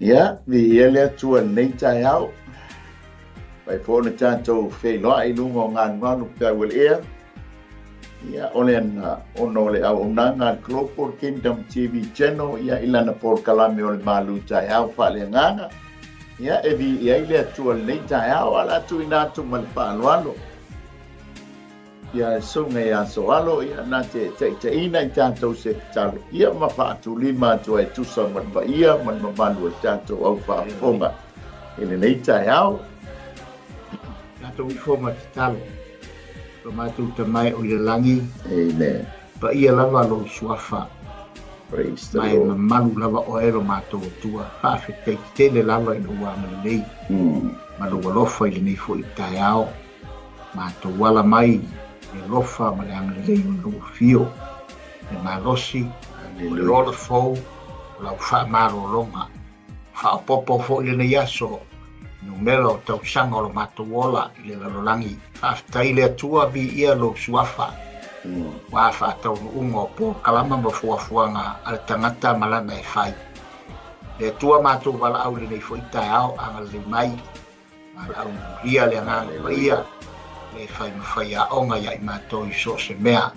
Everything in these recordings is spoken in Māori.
Ia, vi ia lea tua nei Taeao. Pai fōna tātou whailoa I lunga o ngā ngānu kia ea. Ia, ole ana ono le au unanga Global Kingdom TV channel. Ia, ilana por kalame ole Malū Taeao Faaleagaga. Ia, e vi ia lea tua nei Taeao ala tu inatu malipāloalo. Ia, sunga ia soalo, ia nā te ina I tātou se talo. Ia, ma whaatulima tua e tusa manwa ia, manwa malu e tātou au whaafonga. Ine nei Taeao. Tātou I whonga te talo. Pa mātou te mai o I langi. Amen. Pa ia lava lo suafa. Praise the Mai Lord. ma malu lava o ero mātou tua. Whaafetei tele lava I no wāmani nei. Malu walofa I nei fo I Taeao. Mātou wala mai. E lofa ma le angalei o lo fio. E malosi. O le rola fou. O lau wha marolonga. Wha o popo fo I le nei aso. No mela o tau sanga o lo matowola I le lalolangi. Whaafetai le atua vi ia lo suafa. Wa whaatau no ungo po kalama ma fuafuanga ale tangata malana e whai. Le atua mātou wala au le nei fo I Taeao angalei mai. Wala au ria le angale ma ia. Le whai mawhai a onga ia I mātou I so se mea.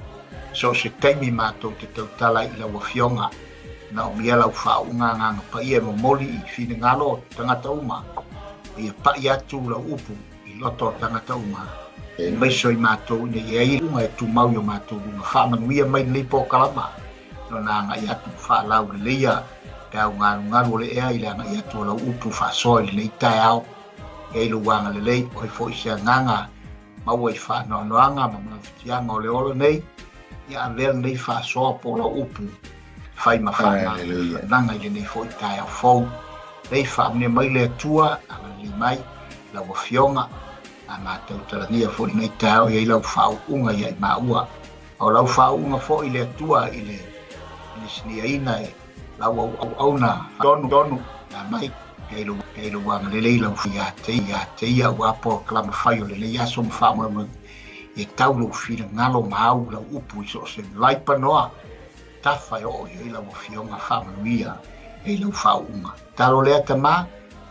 So se taimi mātou te tautala I la wafionga. Na o mia lau whaunga nganga pa ia mo moli I whine ngalo tangata uma. Ia pa I atu la upu I loto tangata uma. E maiso I mātou ina I ei unga e tu mau I mātou unga. Whamanuia mai nei po kalama. No na nga I atu whaalau le leia. Pēau ngaru le ea I le anga I atu la upu whaasoi le nei Taeao. E ilu wanga le lei o I fo I sea nganga. Maua I whaanoanoanga ma mawhitianga o le olo nei. Ia avea nei whaasoa po la upu. Whai ma whaananga. Nanga I le nei fo I Taeao fau. Nei whaamne mai le atua. Anga li mai. La wafionga. A mātou talangia fo I nei Taeao. Ia I lau whaunga ia I maua. O lau whaunga fo I le atua. I le sinia ina e. Lau au na. Donu. Na mai. Keilu wanga lelei lau ia te ia wapo klama whai o lelei aso mwhamama e tau lau whina ngalo maau lau upu I so se laipa noa tawhai o I lau whionga whamanuia e lau whaunga. Talo lea ta mā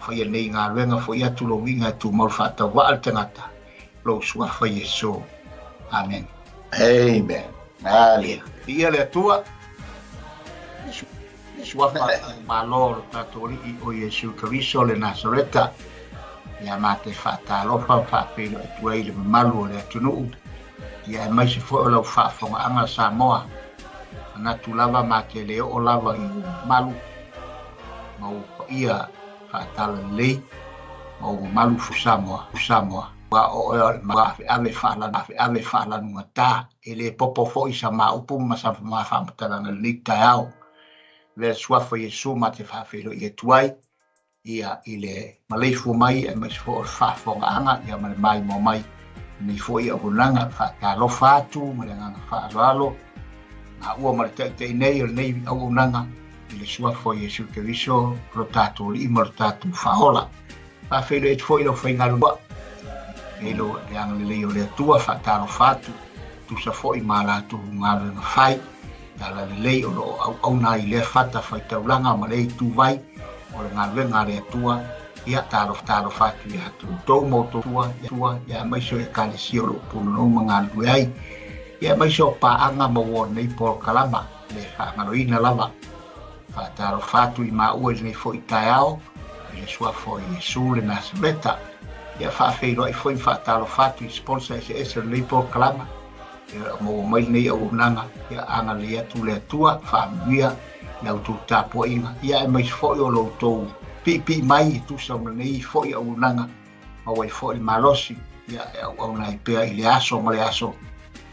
whai nei ngā ruenga fo I atu lau inga tu maul whata waal tangata lau sua whai e so. Amen. Amen. Hallelujah. Ia lea tua Suafa malor tatori I o Yesu Kristo le Nazareta. Ia mate whaatalofa whaapelo e tuai le Malū le atunuu. Ia e maise fo o lau whaafonga anga Samoa. Ana tu lava mate leo o lava I Malū. Mau ia whaatala lei. Mau Malū fu Samoa. Wa o ma ave whaala nunga tā. E le popo fo I sa maupu ma sa whaamatalanga le Taeao. Le suafa Yesu ma te whawhero I e tuai. Ia I le maleifu mai e mais fo o whafonga anga. Ia ma le mai mo mai. Nei fo I ahunanga whaatalo whātu. Ma le nganga whaalalo. Nga ua ma le teitei nei o nei ahunanga. I le suafa Yesu Kristo. Ro tātou li ima ro tātou whaola. Whawhero e fo I lo whaingarua. E lo le anga le leo le atua whaatalo whātu. Tusa fo I māratu ngāru na whai. Tala le lei o lo au nā I lea whata whai taulanga ma lei tū vai o le ngā renga rea tua ia tālo whatu I hatu tau moto tua ia maiso e kālesi o lo puno ma ngā lue ai ia maiso pāanga ma wō nei por kalama le whaangaloina lava whātaro whatu I mā ua nei fo I Taeao I le suafo I Yesu le Nazareta ia whaafeiro I fo I whātaro whatu I sponsor ese nei por kalama mo mai nei au nanga ia anga le atu le tua whaamia lau tu tāpua inga ia e mai fo I o lo tau pi mai tu sa nei fo I au nanga ma wai fo I malosi ia e au nai pea I le aso ma le aso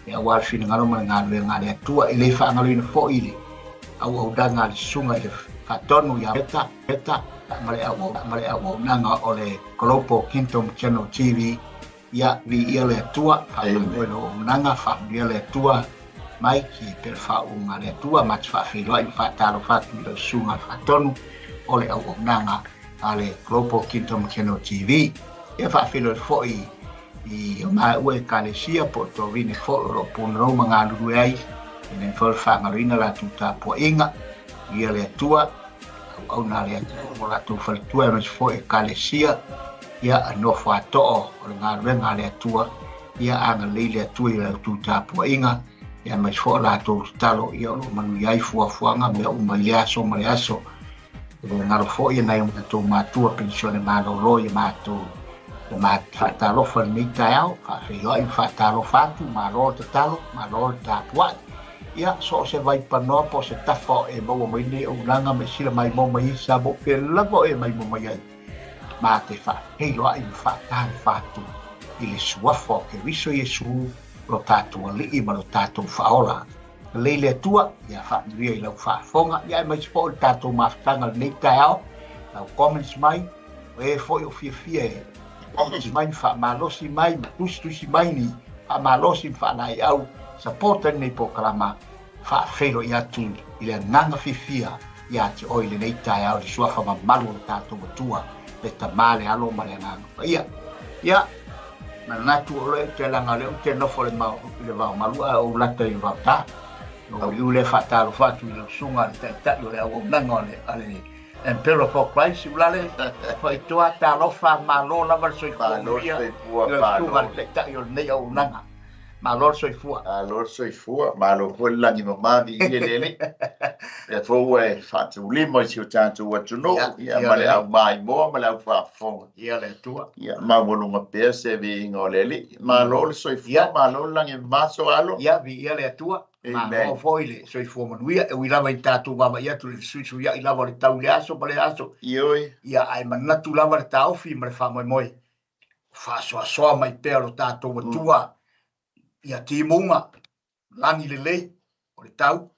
ia wal fina ngalo ma ngā le atua I le whaangalina fo I le au danga le sunga I le whatonu ia peta ma le au nanga o le Global Kingdom Channel TV ia vi ia le tua whaelo nanga whaamia le tua mai ki per whaunga le tua mat whawhelo I whaataro whatu I le sunga whatonu o le au nanga a le Global Kingdom Channel TV ia whawhelo fo I o mai ue kālesia po to vine fo o punro mga lurue ai I ne fo whaangarina la tuta po inga ia le tua au nā rea mo lātou whalitua e mas fo e kalesia ia anofo ato'o o le ngā ruenga le atua ia anga leile atua i lau tūtāpua inga ia mas fo lātou talo ia o manu iai fuafuanga mea umai le aso ma le aso ngaro fo ia nai umatatou mātua pensione mālolo ia mātou le whaatalofa le nei Taeao whaafeioa i whaatalofa atu mālolo te talo mālolo tāpua ia so se vai panoa po se tafa e maua mai nei o ulanga me sila mai mo mai sa bo pe lavo e mai mo mai ai ma te fa hei loa i whaatare whaatu i le suafo ke riso Iesu lo tātua li ma lo tātou whaola leile atua ia whaaturia i lau whaafonga ia mai sipo o tātou mawhtanga nei Taeao lau comments mai e foi o fia e comments mai whaamalosi mai ma tusi mai ni whaamalosi whaanai au supporter nei po kalama whaafero i atu i le nganga fifia i ati o i le nei Taeao le suafa ma malu o tātou atua le tamale alo ma le nganga ia na natu o le te langa le te nofo le vau malu a o lata i vau tā o i ule whaataro whatu i le sunga le tai o le au nanga ale Emperor for Christ ulale fa toa ta lofa malo lava soi fua le tai o nei au nanga Malū soifua. Malū soifua. Malū foi langi mamani i lele. E fo e fatu limo si o tātou atuno. Ia male au mai moa, male au whaafonga. Ia le tua. Ia mawonunga pēr se vi ingo lele. Malū soifua. Malū langi maso alo. Ia vi ia le tua. Malū foi le soifua manuia. E wilava i tātou wama ia tu le suisu ia i lava le tau le aso, male aso. Ioi. Ia ai manatu lava le taufi, male whamoi moi. Whaasoa soa mai pēr o tātou atua. Ia timunga, langi le lei, o le tau,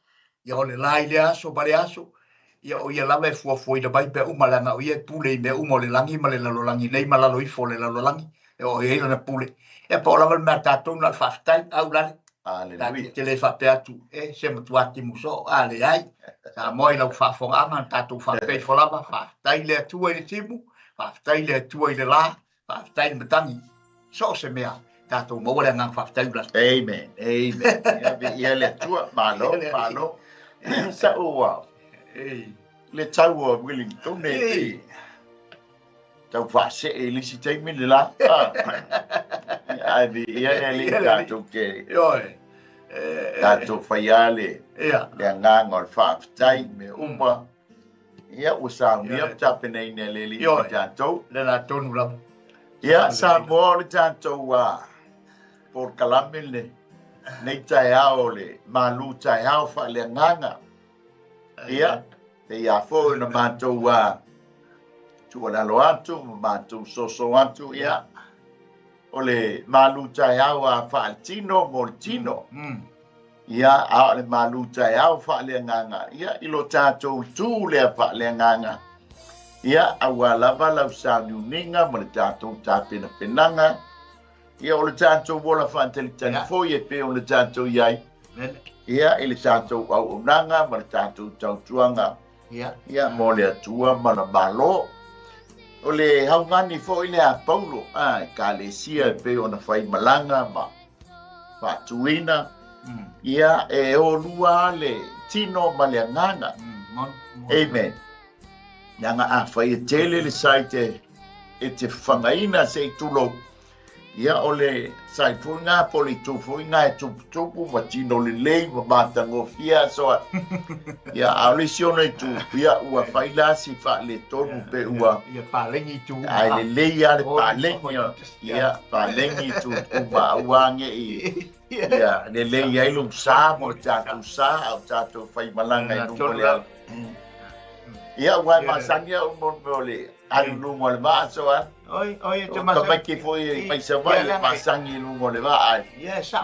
ia o le lai le aso, bale aso, ia o ia lava e fuafoi na bai pe umalanga, o ia pule i me umo le langi, ma le lalolangi, nei ma lalo ifo le lalolangi, e o ia na pule. E pa o lava le mea tātou na le whaftai, au lale, Aleluia. te le whape atu, se matuati muso, ale ai, sa moi lau whafonga ama, tātou whapei whalava, whaftai le atua i le timu, whaftai le atua i le la, whaftai le matangi, so se mea. Tātou maua le ngang whaftai ulas. Amen, amen. Ia le tua, malo. Sa ua. Le tau o Wellington e tau whase e lisi teimi le la. Ia le tātou ke. Tātou whaiale. Le ngang o le whaftai me uma. Ia usau mia tapenei ne le li tātou. Le nā tonu lau. Ia sa mo le tātou por kalamele nei Taeao le Malū Taeao Faaleagaga ia te ia fo na mātou tualalo atu mātou soso atu ia o le Malū Taeao a Faatino mo le tino ia a le Malū Taeao Faaleagaga ia i lo tātou tū le Faaleagaga ia aua lava lau sauniuninga mo le tātou tāpena penanga ia o le tātou wola whaantelitani foi e pe o le tātou iai. Ia i le tātou au unanga, ma le tātou tautuanga. Ia mo le atua ma la malo. O le haungani foi le a Paulo. Ka le sia e pe o na whai malanga ma whaatuina. Ia e o lua le tino ma le anganga. Amen. Nanga a whai e tele le saite e te whangaina se i tulo. Ia o le sai fuinga poli tu fuinga e tupu ma tino le lei ma matango fia soa. Ia a le siona i tu ia ua whaila si wha le tonu pe ua. Ia pālengi tu. Ai le lei a le pālengi. Ia pālengi tu ma uange i. Ia le lei ai lung sā mo tātou sā au tātou whai malanga i nungo le au. Ia wai masangia o le anu nungo le maa soa. Oi, te maki foi mai se vai masangi lungo le vai.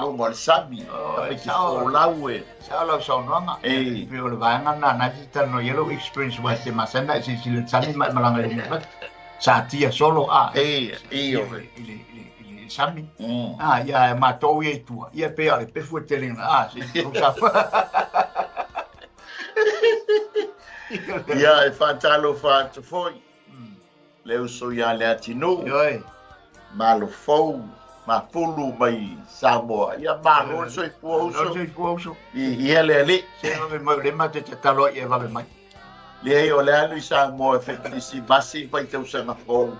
Lungo le sami. Ki fo laue. Sa la sa nonga. Pero le vai ngana na tita no yellow experience wa te masana si le sami mai malanga le. Sa tia solo il sami. Ia matou e tua. Ia pe ale pe fu telena. Si sa. Ia e fatalo fatu foi. Leu so ia le atinu. Malo fou, ma pulu mai Samoa. Ia malo soi puoso. Ia le ali. Se no me mai le mate te talo ia va mai. Le o le alu sa mo e feti si masi pai tau sanga fo.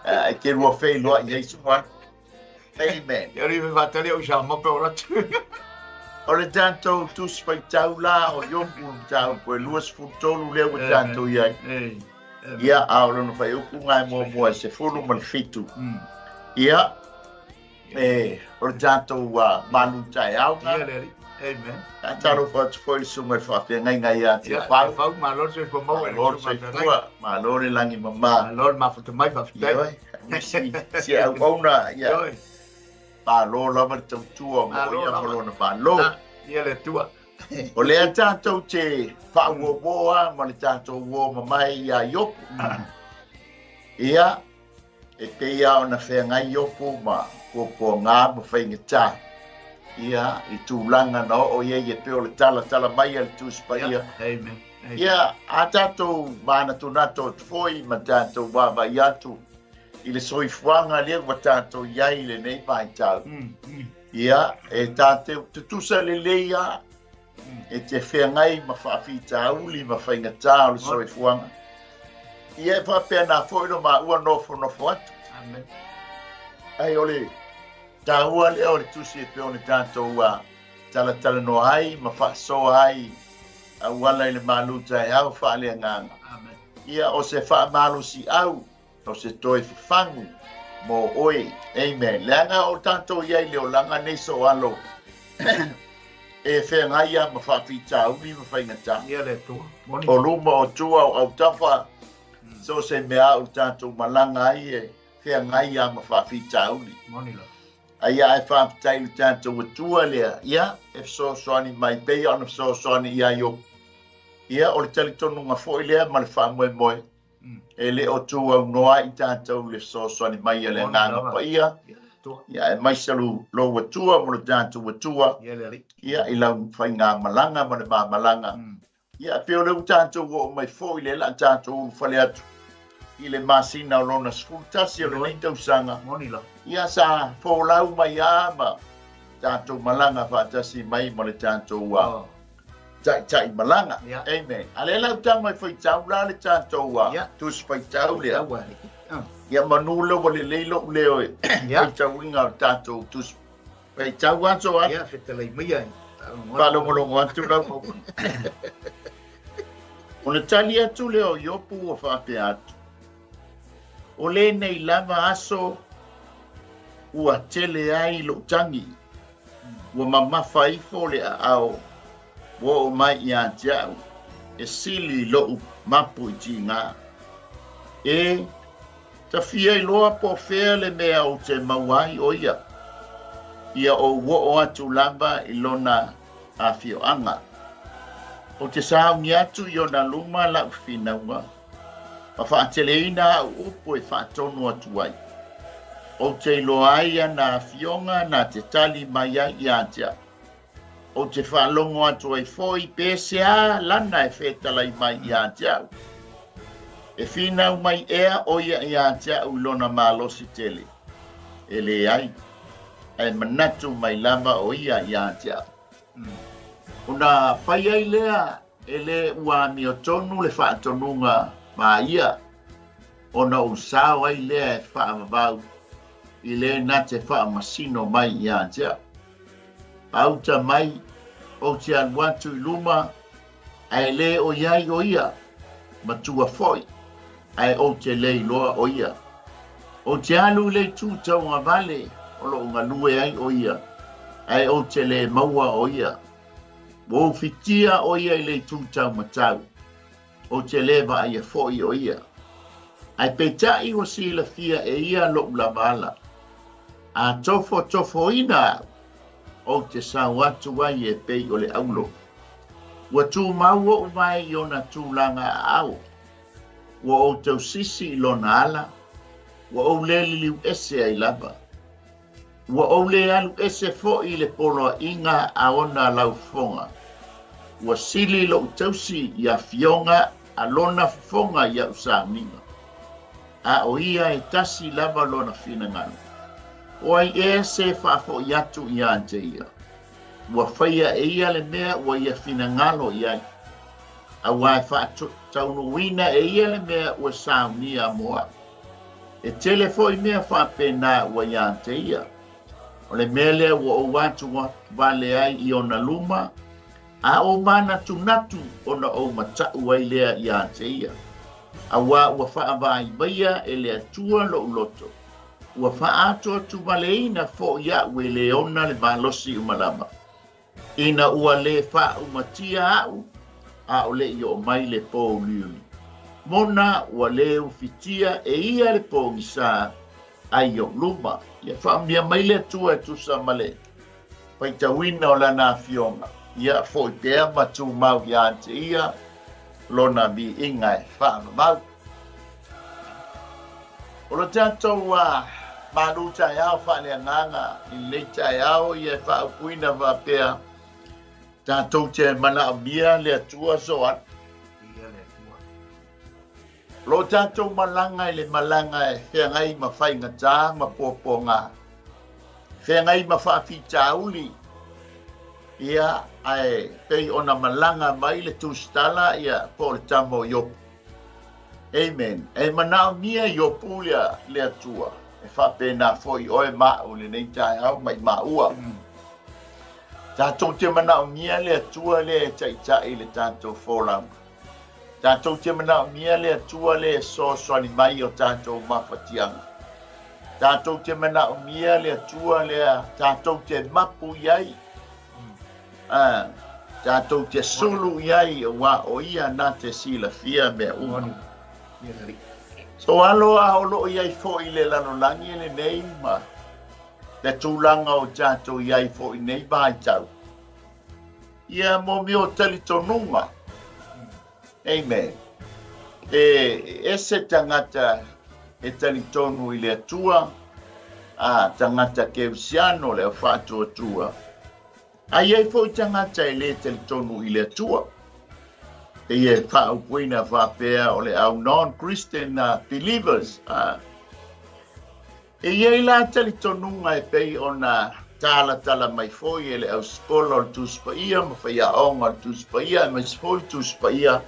E ke rua fei loa i eisu wa. Amen. Ia ri me vatali o sa mo pe ora tu. O le tanto tus pai tau la o yompu tau koe luas futolu leo o tanto iai. Ia aolo no fai uku ngai mo se fulu mal fitu. Ia o le tanto Malū Taeao nga. Ia le amen. Talo fatu foi sunga whawhia ngai a te pau. Pau malor se ko mau. Malor se kua. Malor langi mama. Malor ma futu mai whawhia. Si au auna. Ia. Malor lama tau tua. Ia malona malor. Ia le tua. O lea tātou te whauoboa, ma le tātou uo mamai ia iopu. Ia, e te ia o na whea ngai iopu ma kua ngā ma whaingatā. Ia, i tūlanga na o ia i peo le tala mai al tūspa ia. Amen. Ia, a tātou mana tunato tfoi ma tātou wawa i atu. I le soifuanga lea wa tātou iai le nei mai tau. Ia, e tātou tutusa le leia. E te whea ngai ma whaafita auli ma whaingatā o le soifuanga. Ia e whapea nā whoino ma ua nofo atu. Amen. Ai ole, tā ua lea o le tusi e peo ni tātou tala no ai, ma whaasoa ai, a uala i le Malū Taeao Faaleagaga. Amen. Ia o se whaamalo si au, o se toi whangu, mo oi, amen. Leanga o tātou iai leo langa nei so alo. E whea ngai a ma whaafita umi ma whaingatā. Ia le tua. O luma o tua o au tawha, so se mea o tātou malanga ai e whea ngai a ma whaafita umi. Monila. Aia e whaafitai le tātou o tua lea. Ia, e soani mai pei ana soani ia yo. Ia, o le talitonu ngā fwoi lea ma le whaamoe moe. E le o tua unoa i tātou le soani mai e le nganga pa ia. Ia, e mai salu lo wa tua mo le tātou wa tua. Ia, i lau whai ngā malanga ma le mā malanga. Ia, peo leu tātou o mai fwoi le la tātou whale atu. I le masina o lona sfultasi o le nei tausanga. Monila. Ia sa fōlau mai ama tātou malanga whaatasi mai mo le tātou tai malanga. Amen. Ale lau tau mai whaitau la le tātou tus whaitau lea. Ia manula wale leilo leo e whaitau inga o tātou tus whaitau anso atu. Ia whetalai mia. Palomolongo atu lau. O na tali atu leo iopu o whape atu. O le nei lava aso ua tele ai lo tangi. Ua mamafa ifo le ao. Ua o mai i antiau. E sili lo mapu i ti ngā. E ta fia i loa po fea le mea o te mauai o ia. Ia o ua o atu lava i lona a fio anga. O te sao ni atu i o na luma la ufinaunga. Ma whaateleina au upo e whaatonu atu ai. O te loaia na fionga na te tali mai ai i antia. O te whaalongo atu ai foi pēsea lana e whetalai mai i antia. E whinau mai ea o ia i antia u lona mālosi tele. E le ai. E manatu mai lama o ia i antia. O na whai ai lea e le ua mi o tonu le whaatonunga ma ia. O na usao ai lea e whaamavau. I le na te whaamasino mai i antia. Auta mai o te anuatu i luma. Ai le o iai o ia. Matua foi. Ai o te le loa o ia. O te alu le tūtau ngā vale. O lo ngā lue ai o ia. Ai o te le maua o ia. Wo fitia o ia i le tūtau matau. O te leva ai e foi o ia. Ai petai o sila fia e ia lo ula vala. A tofo ina o te sau atu ai e pei o le aulo. Ua tū mau o mai i ona tūlanga au. Ua o tau sisi i lona ala. Ua o le liu ese ai lava. Ua o le alu ese fo i le poloa inga a ona lau fonga. Ua sili lo tausi i a fionga a lona fonga i a usaminga. A o ia e tasi lava lona fina ngana. O ai e se whaafo i atu i ante ia. Ua whaia e ia le mea ua ia fina ngalo i ai. Awa taunuina e ia le mea ua saunia moa. E tele foi mea whapena ua ia te ia. O le mea lea ua o watu wale ai I ona luma, a o mana tunatu ona o matau ai lea ia te ia. Awa ua whaavai baia e lea tua lo uloto. Ua whaatua tu waleina fo ia ue leona le malosi umalama. Ina ua le wha umatia au, a o le I o mai le po liuli. Mona ua le ufitia e ia le po ngisa ai o luma. Ia whaambia mai le tua e tusa male. Paitawina o lana fionga. Ia fo I pea matu mau ia ante ia. Lona mi inga e whaama mau. O lo tātou Malū Taeao Faaleagaga I le Taeao ia whaapuina wapea. Tātou te mana amia le atua soan. Lo tātou malanga I le malanga e whengai ma whaingatā ma pōponga. Whengai ma whaafitauli. Ia ai pei ona malanga mai le tūstala ia po le tamo yopu. Amen. E mana amia yopu le atua. E whapena foi oe mao le nei Taeao mai maua. Tātou te mana o mia le atua le taitai le tātou wholang. Tātou te mana o mia le atua le soani mai o tātou mawhatianga. Tātou te mana o mia le atua le tātou te mapu iai. Tātou te sulu iai wa o ia na te sila fia mea umanu. So alo a olo iai fo I le lanolangi le nei ma. Le tūlanga o tātou iai fo I nei mai tau. Ia mo mi o tali tonunga. Amen. E se tangata e tali tonu I le atua. Tangata keusiano le o whātua tua. Ai ai fo I tangata e le tali tonu I le atua. E ia whaupuina whapea o le au non-Christian believers. E ia la tali tonunga e pei ona tala mai foi e le au skola o le tūspaia, ma whaia onga le tūspaia, ma foi tūspaia.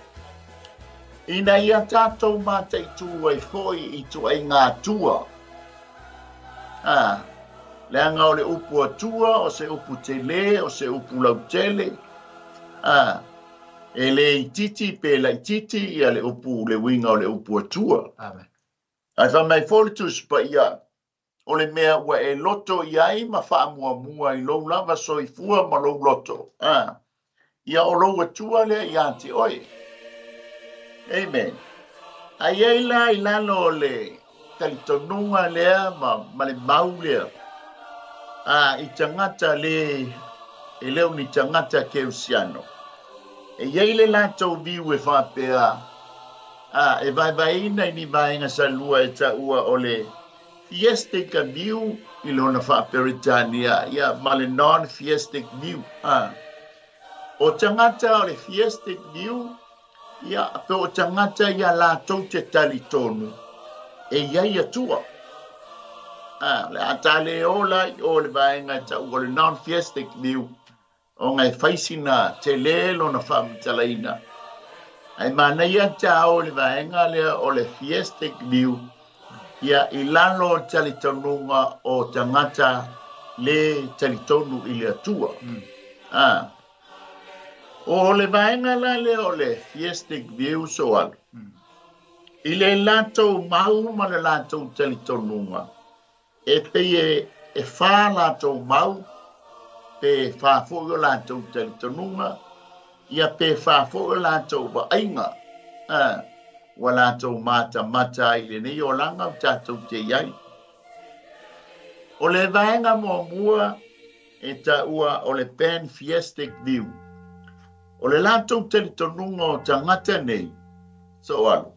Ina ia tātou mātai tū ai foi I tu ai ngā tua. Le anga o le upu atua, o se upu tele, o se upu lautele. E le titi pe la titi ia le upu le winga o le upu atua. Amen. Ai wha mai fōle tūspaia. O le mea ua e loto iai ma whaamua I lou lava soifua ma lou loto. Ia o lou atua lea ia te oe. Amen. Ai ei la I lalo le talitonunga lea ma le mau lea. I tangata le e leo ni tangata keusiano. E iei le latou viu e whapea. E vai ina ni vaenga sa lua e ta ua o le fiestic view I lona whaperitania. Ia male non-fiestic view. O tangata o le fiestic view. Ia pe o tangata ia latou te tali tonu. E iai atua. Le atale ola o le vaenga ta ua le non-fiestic view. O ngai whaisina te lelo na whamitalaina. Ai mana ia Taeao le vaenga lea o le fiestic view. Ia I lalo talitonunga o tangata le talitonu I le atua. O le vaenga la lea o le fiestic view soal. I le latou mau ma le latou talitonunga. E pei e wha latou mau. Pe whaafoga latou talitonunga, ia pe whaafoga latou waainga. Wa latou mata I le nei o langa tātou te iai. O le vaenga mua e ta ua o le pan fiestic view. O le latou talitonunga o tangata nei, so alu.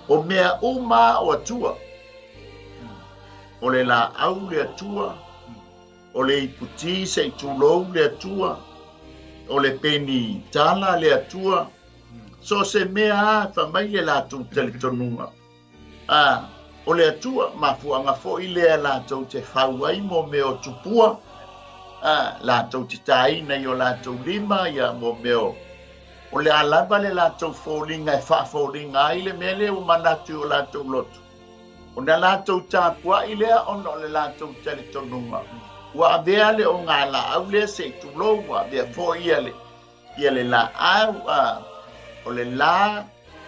O mea uma o atua. O le la au le atua. O le iputi se I tūlou le atua. O le peni tala le atua. So se mea whamai le lātou talitonunga. O le atua, mafuanga fo I lea lātou te whauai mo me o tupua. Lātou te taina I o lātou lima ia mo me o O le alava le lātou fōlinga e whaafolinga ai le mele o manatu o lātou lotu. O na lātou tāpua i lea ono le lātou tele tonunga. Ua avea le o ngā la au lea se tulo ua avea fō ia le la au o le la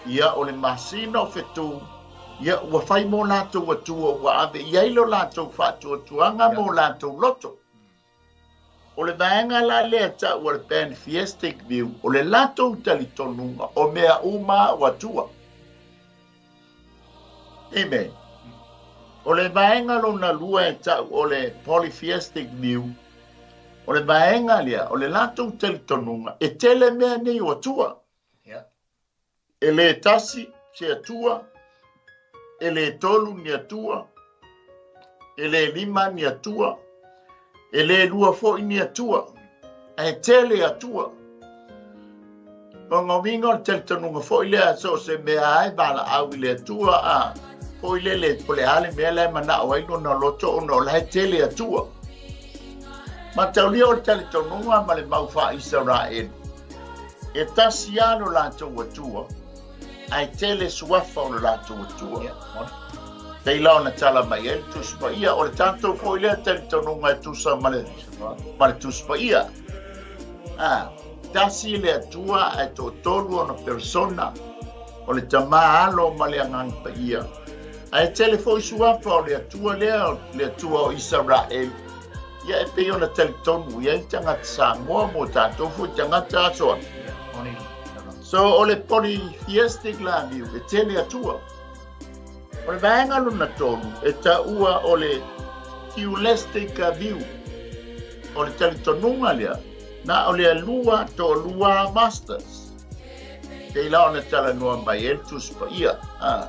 ia o le masino fetu ia ua whai mō lātou atua ua ave iailo lātou whātua tuanga mō lātou loto. O le vaenga la lea ta ua le Pacific View o le lātou tali tonunga o mea uma o atua. Amen. O le vaenga lo na lua e ta o le Polytheistic View o le vaenga lea o le lātou tali tonunga e tele mea nei o atua. E le tasi se atua, e le tolu ni atua, e le lima ni atua, e le lua fo'i ni atua, e tele atua. Mongo mingo le tele tonunga fo'i lea so se mea ai bala au i le atua a fo'i le pole ale mea le mana o aino na loto o no la tele atua. Ma taulia o le tele tonunga ma le mau fa Israel. E tasi alo la atua. Ai tele suafa o le lātou atua. Tei lao na tala mai e tuspa ia o le tātou fo ilea tele tonunga e tusa ma le tuspa ia. Tasi le atua e tō tolu o na persona o le tamā alo ma le anganga pa ia. Ai tele fo suafa o le atua le atua o Israel. Ia e pei o na tele tonu ia i tangata Samoa mo tātou fo tangata asoa. So o le Polytheistic la view e tele atua. O le vaenga luna tonu e ta ua o le Theolistic view. O le tele tonunga lea. Na o le lua to lua masters. Te ila o le tala noa mai el tuspa ia. A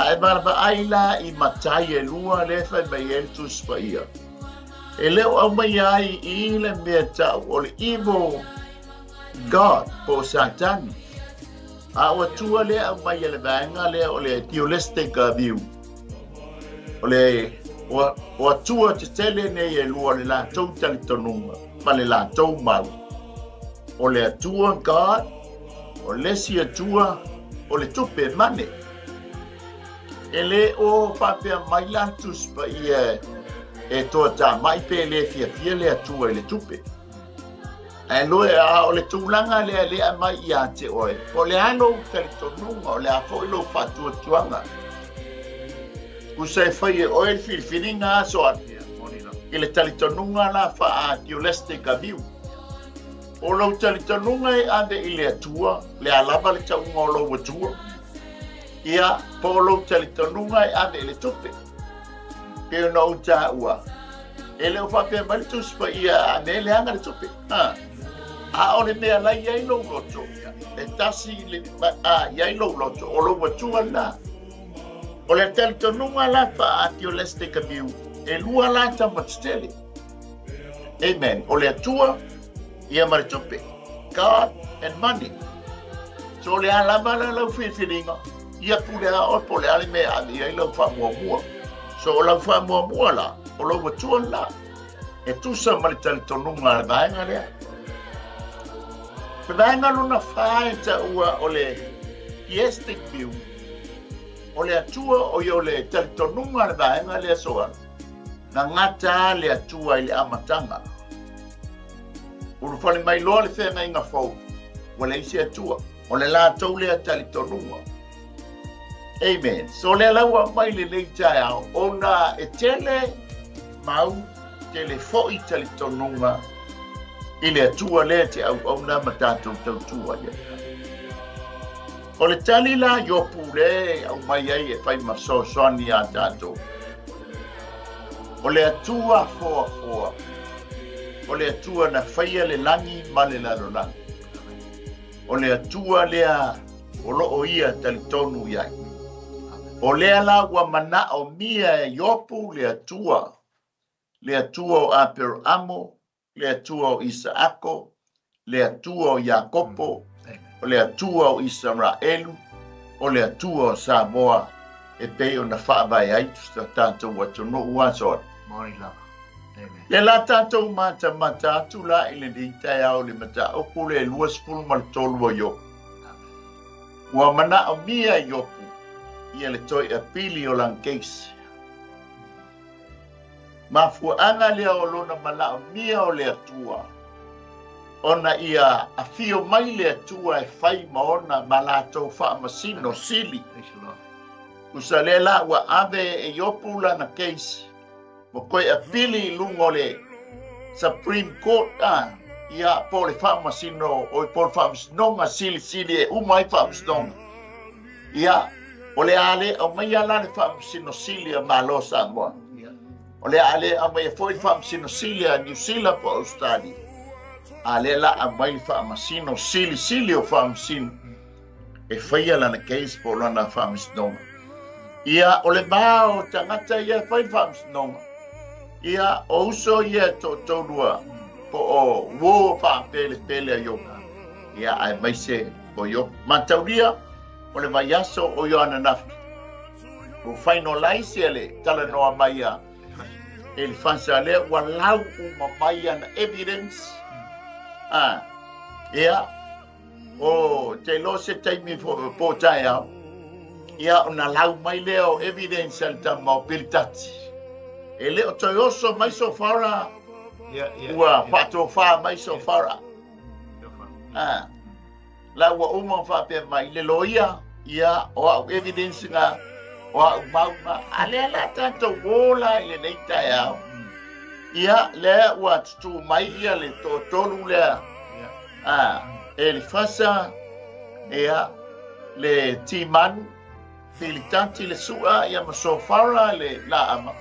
e maraba aila i matai e lua le fai mai el tuspa ia. E leo au mai ai i le mea tau o le evil God po Satan. Ua tua le au mai le vaenga le o le theolistic view. O le o tua te tele nei e lua le lātou tali tonunga ma le lātou mau. O le atua God, o le si atua, o le tupe mane. E le o whapea mai lantus pa ia e toa tā mai pe le fia le atua e le tupe. E loe o le tūlanga lea mai ia te oe. O le alo tali tonunga, o le a fo ilo whatua tuanga. Kusai whai e oe whiriwhiringa aso ati. I le tali tonunga la wha a theolistic view. O lau tali tonunga e ande i le atua, le alaba le taunga o lau atua. Ia, po lau tali tonunga e ande i le tupe. Ke o nau tā ua. E leo whapea maritus pa ia ane le anga le tupe. A o le mea lai iai lau loto. E tasi iai lau loto. O lau atua la. O le tali tonunga la wha a theolistic view. E lua la tamatitele. Amen. O le atua, ia maritupe. God and money. So le alama la lau whiwhiringa. Ia pule a o po le ale mea ane iai lau wha mua. So o lau wha mua la. O lau atua la. E tusa maritali tonunga le vaenga lea. Le vaenga luna whae ta ua o le theistic view. O le atua o i o le tali tonunga le vaenga lea soa. Na ngata le atua i le amatanga. Uru whale mai loa le whenga inga whau. Wa le isi atua. O le lātou le tali tonunga. Amen. So le laua mai le nei Taeao. O na e tele mau tele fo'i tali tonunga. I le atua le te au na matatou tau tua ia. O le tali la yopu le au mai ai e whai masosoni a tātou. O le atua foa. O le atua na whaia le langi ma le larolangi. O le atua lea o loo ia tali tonu iai. O lea la ua mana o mia e yopu le atua. Le atua o Aperamo. Le atua o Isaako, le atua o Iakopo, o le atua o Israelu, o le atua o Samoa, e pei o na whaavai ai, tātou watono ua soa. Le la tātou mata atu la i le ni Taeao le mata oku le lua sepulu ma le tolu o iopu. Ua mana o mia iopu ia le toi a pili o lankeisi. Mafuanga lea o lona mana o mia o le atua. Ona ia a fio mai le atua e fai maona ma lātou wha masino sili. Usa le la ua ave e iopu lana keisi. Mo koe a pili lungo le Supreme Court ia po le whaamasino o i po le whaamasnonga sili e umai whaamasnonga. Ia o le ale o mai ala le whaamasino sili a Malū Samoa. O le ale a mai foi whaamasino sili a New Zealand po Australia. A le la a mai whaamasino sili o whaamasino e whaia lana case po lana whaamasnonga. Ia o le mao tangata ia whai whaamasnonga. Ia o uso ia tōrua po o wo wha pele a yoka. Ia ai mai se o yoka. Matauria o le mai aso o Ioana Naftu. O finalize ele tala noa mai a ele fansa le wa lau uma mai ana evidence. Ia o te lo se taimi po Taeao. Ia o na lau mai leo evidence al tamau piltati. E leo toi oso mai so fara ua whato wha mai so fara. La ua uma wha pe mai le loia ia o au evidence nga o au mauma a lea la tanto wola i le nei Taeao. Ia lea ua tutu mai ia le tolu lea. E le fasa ia le timanu pilitanti le sua ia ma so fara le la ama.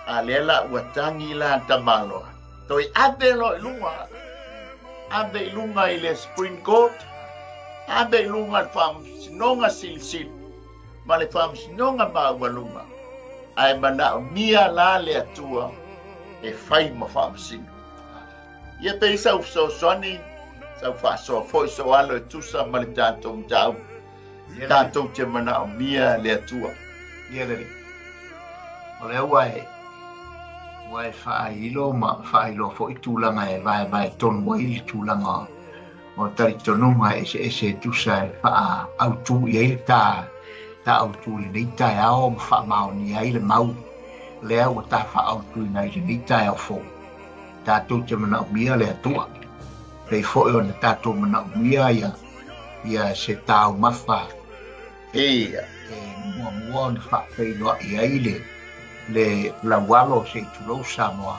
A lela ua tangi la tamalo. Toi abe lo ilunga. Abe ilunga i le Supreme Court. Abe ilunga le whaamsinonga sili. Ma le whaamsinonga mawalunga. Ai mana o mia la le atua e whai ma whaamsino. Ia pe isa uso soni. Sau whaasoa foi so alo e tusa ma le tātou mtau. Tātou te mana o mia le atua. Ia le. O le uai. Wai whailo ma whailo fo i tūlanga e vai tonu wai i tūlanga o tari tonunga e se tusa e wha autu i eile ta autu i nei Taeao ma wha mao ni eile mau lea ua ta wha autu i nei Taeao fo tātou te mana o mia le atua pei fo i ona tātou mana o mia ia se tāu mawha e mua ni wha whailo i eile le la walo se tulo Samoa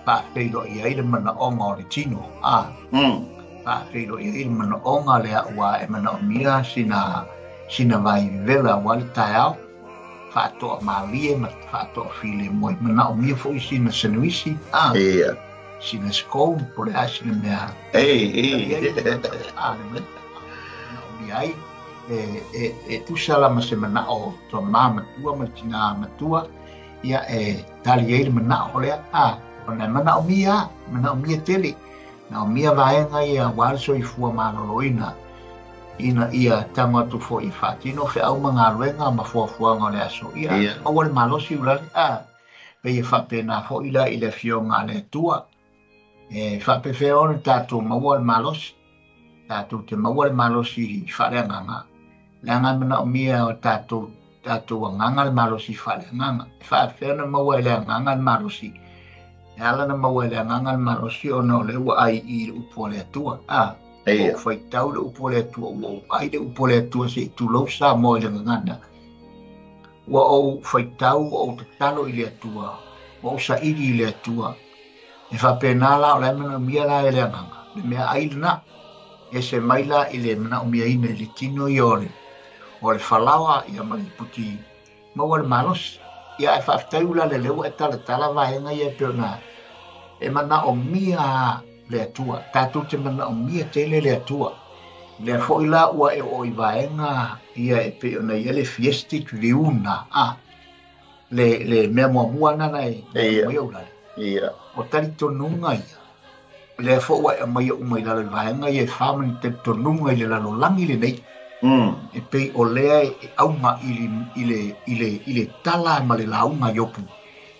pa feilo ia ile mana onga o le tino pa feilo ia ile mana onga le wa e mana mia sina vai vela wal Taeao fa to malie ma fa to file mo mana mia fo sina senuisi sina sko por asina mea mia e tu sala ma se mana o to mama tua ma tina matua ia e tali ele mana olea ona mana o mia tele na o mia vaenga ia walso i fua maloloina ina ia tangatu fo i fatino fe au manga luenga ma fua ngole aso ia o wale malosi ula pe ia fa pena fo ila ile fionga le tua e fa pe fe on tatu ma wale malos tatu te ma wale malosi Faaleagaga langa mana o mia o tatu nganga marosi Faaleagaga fa fena mawele nganga marosi ala na mawele nganga marosi ono le wa ai i upole tua o foi tau le upole tua o ai le upole tua se tu lo sa mo le ngana wa o foi tau o talo i le tua o sa i le tua e fa penala o le mana mia la ele nganga le me ai na e se maila i le mana mia ina le tino iole o le whalawa ia mai puti maua le malos ia e whaftaula le lewa e tala vaenga ia peona e mana o mia le atua tātou te mana o mia tele le atua le foila ua e o i vaenga ia e peona ia le fiesti tuliuna le mea mua nana e o tari tonunga ia le fo e mai o mai la vaenga ia e whamani te tonunga i le lalolangi le nei e pei o lea e aunga ile tala ma le launga yopu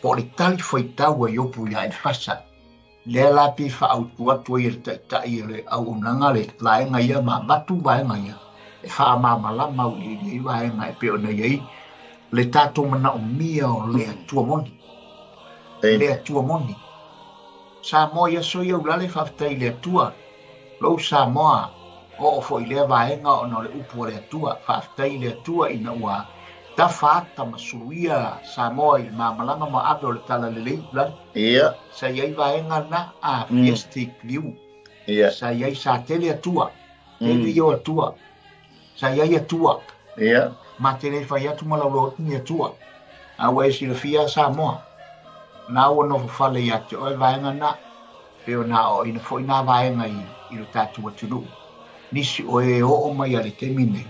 o le tali faitau e opu ia e fasa le la pi fa au tua ia ta le au nanga le laenga ia ma batu vaenga ia e fa ma mala mau i vaenga e pe ona ia le tato mana o mia o le tua moni le tua moni sa mo ia so ia ulale fa tai le tua lo sa moa o fo ile vaenga o no le upu le tua fa tai le tua ina ua ta fata masuia sa mo i malanga ma ato le tala le la ia sa ia vaenga na a fiestic view ia sa ia sa tele tua tele yo tua sa ia tua ia ma tele fa ia tu mala lo ni tua a we si le fia sa mo na o no fale ia te o vaenga na pe na o ina fo ina vaenga i le tatu atu nisi o e o mai ale te mine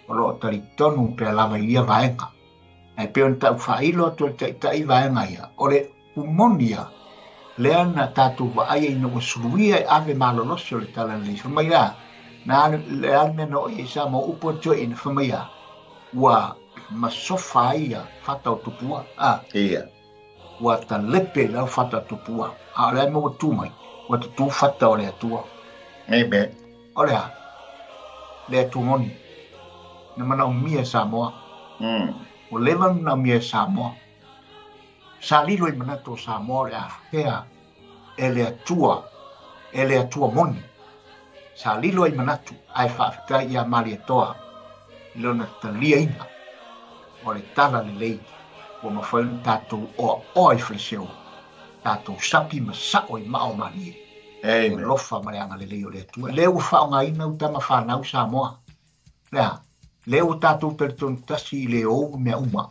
o lo tari tonu pe lava ia vaenga e pe on tau whailo to tai vaenga ia o le umonia le ana tatu wa aia ina o suruia e ave malolosi o le tala le whamaia na le ana no i sa mo upo to ina whamaia wa masofa ia fata o tupua ia wa ta lepe la fata tupua a le mo tu mai wa tu fata o le atua amen o le tu moni na mana umia Samoa o levan na umia Samoa sa lilo i mana to Samoa le afea ele atua moni sa lilo i mana tu ai whaafita i a mali atoa ilo na talia ina o le tala le lei o mawhainu tātou o ai whaiseo tātou sapi masao i mao mali e lofa mareanga le lei o le atua leo whaonga ina utama whanau Samoa lea leo tātou peritonu tasi i le ou mea uma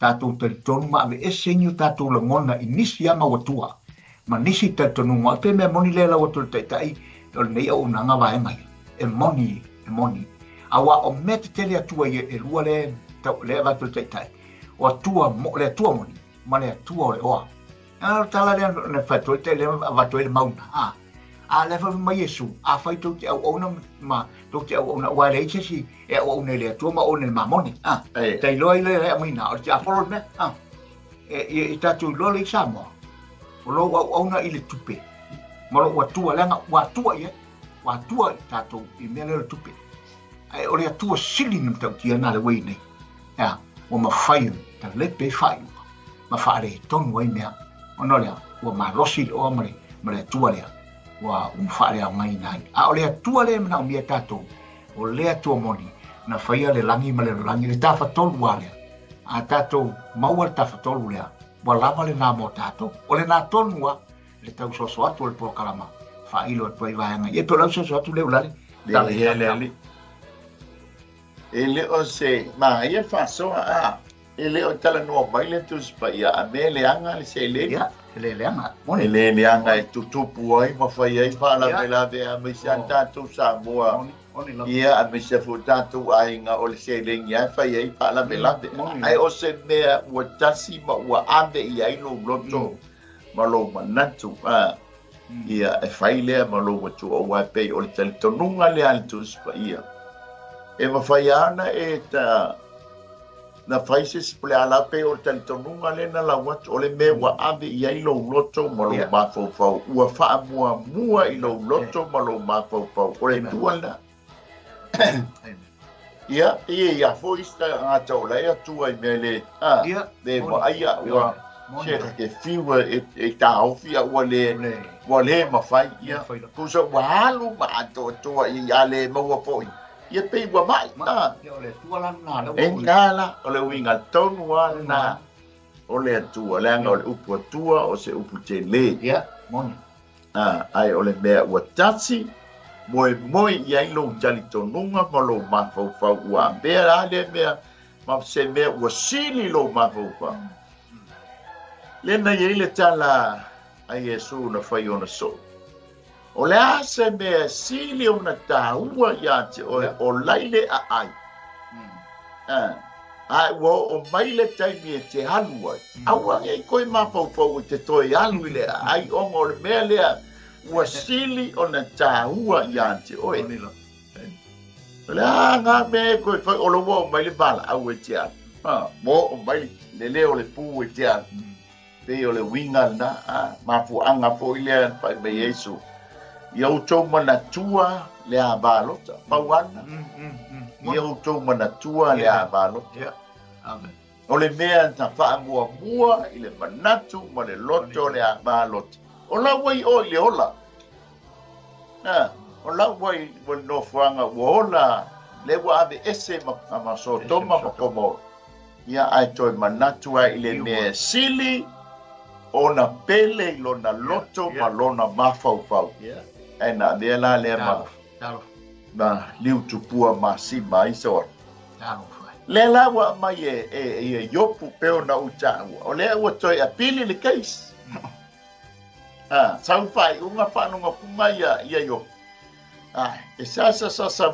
tātou peritonu ma ave esenio tātou langona i nisi ama watua ma nisi peritonu ma pe mea moni le lau atu le taitai o le nei au nanga vaenga e moni awa o mea te tele atua i e lua le avatu le taitai o atua le atua moni ma le atua o le oa tala le whaitu te le avatu le mauna a le fa mai Yesu a fai to te au ona ma to te au ona wa le si e au ona le to ma ona ma moni te loi le amina o te apolo me e tatu lo le samo o lo au ona ile tupe ma lo wa tua langa wa tua tatu i me le tupe ai o le tua sili ni tau ti ana le wei nei o ma fai ta le pe fai ma fa le ton wei me ona le o ma rosi o ma le tua le wa fare mai nai a o le atua le na mi tato o le atua moni na faia le langi ma le langi le tafa tolu wale a tato mau al tafa tolu le wa lava le na mo tato o le na tonua le tau so atu le prokalama fa ilo atu i vaanga e to lau so atu le ulale ele o se ma ia fa so ele o tala no mai le tu spa ia a me le anga le se le le anga le anga e tutupu ai ma fai ai fa la vela de a me santa tu Samoa ia a me se fu tatu ai nga o le se le ia fai ai fa la vela ai o se me o tasi ma o ande ia no loto ma lo manatu ia e fai le ma lo tu o wa pe o le tonunga le altu spa ia e ma fai ana e ta na faise pole ala pe o tali tonunga le na la wat o le me wa ave ia i lo loto ma lo mafau ua faa mua i lo loto ma lo mafau o le tuala ia foi sta a taula ia tua i mele de mo aia ua che fiwa e tau fia ua le ma fai ia kusa wa halu ma to i ale ma ua foi ia pe ua mai le tuala na e ngala o le winga tonu na o le atua le anga o le upu atua o se upu te le moni ai o le mea ua tasi moi ia i lo jali tonunga ma lo mafau ua mea le mea ma se mea ua sili lo mafau le na ia i le tala ai Yesu na fai ona so o le ase mea sili o na tāua ia te o laile a ai ai wo o mai le taimi e te halu ai aua e koe mafau te toi halu i le ai ongo le mea lea ua sili o na tāua ia te oe le ngā mea koe whai o lo o mai le bala au e te anu mo o mai le leo le pū e te anu pe o le winga na mafuanga fo ile pa me Yesu ia utou manatua le avalota pauana ia utou manatua le avalota o le mea ta fa'amuamua i le manatu ma le loto le avalota o la wai o le ola o la wai no fuanga wola le wa ave ese ma so toma ma komo ia ai toi manatu ai le mea sili ona pele lona loto ma lona mafau ai na de la le ma liu tupua ma si mai so le la wa mai e yopu pe ona uta o le wa toi a pili le case sau fai unga whanunga punga ia yo. E sa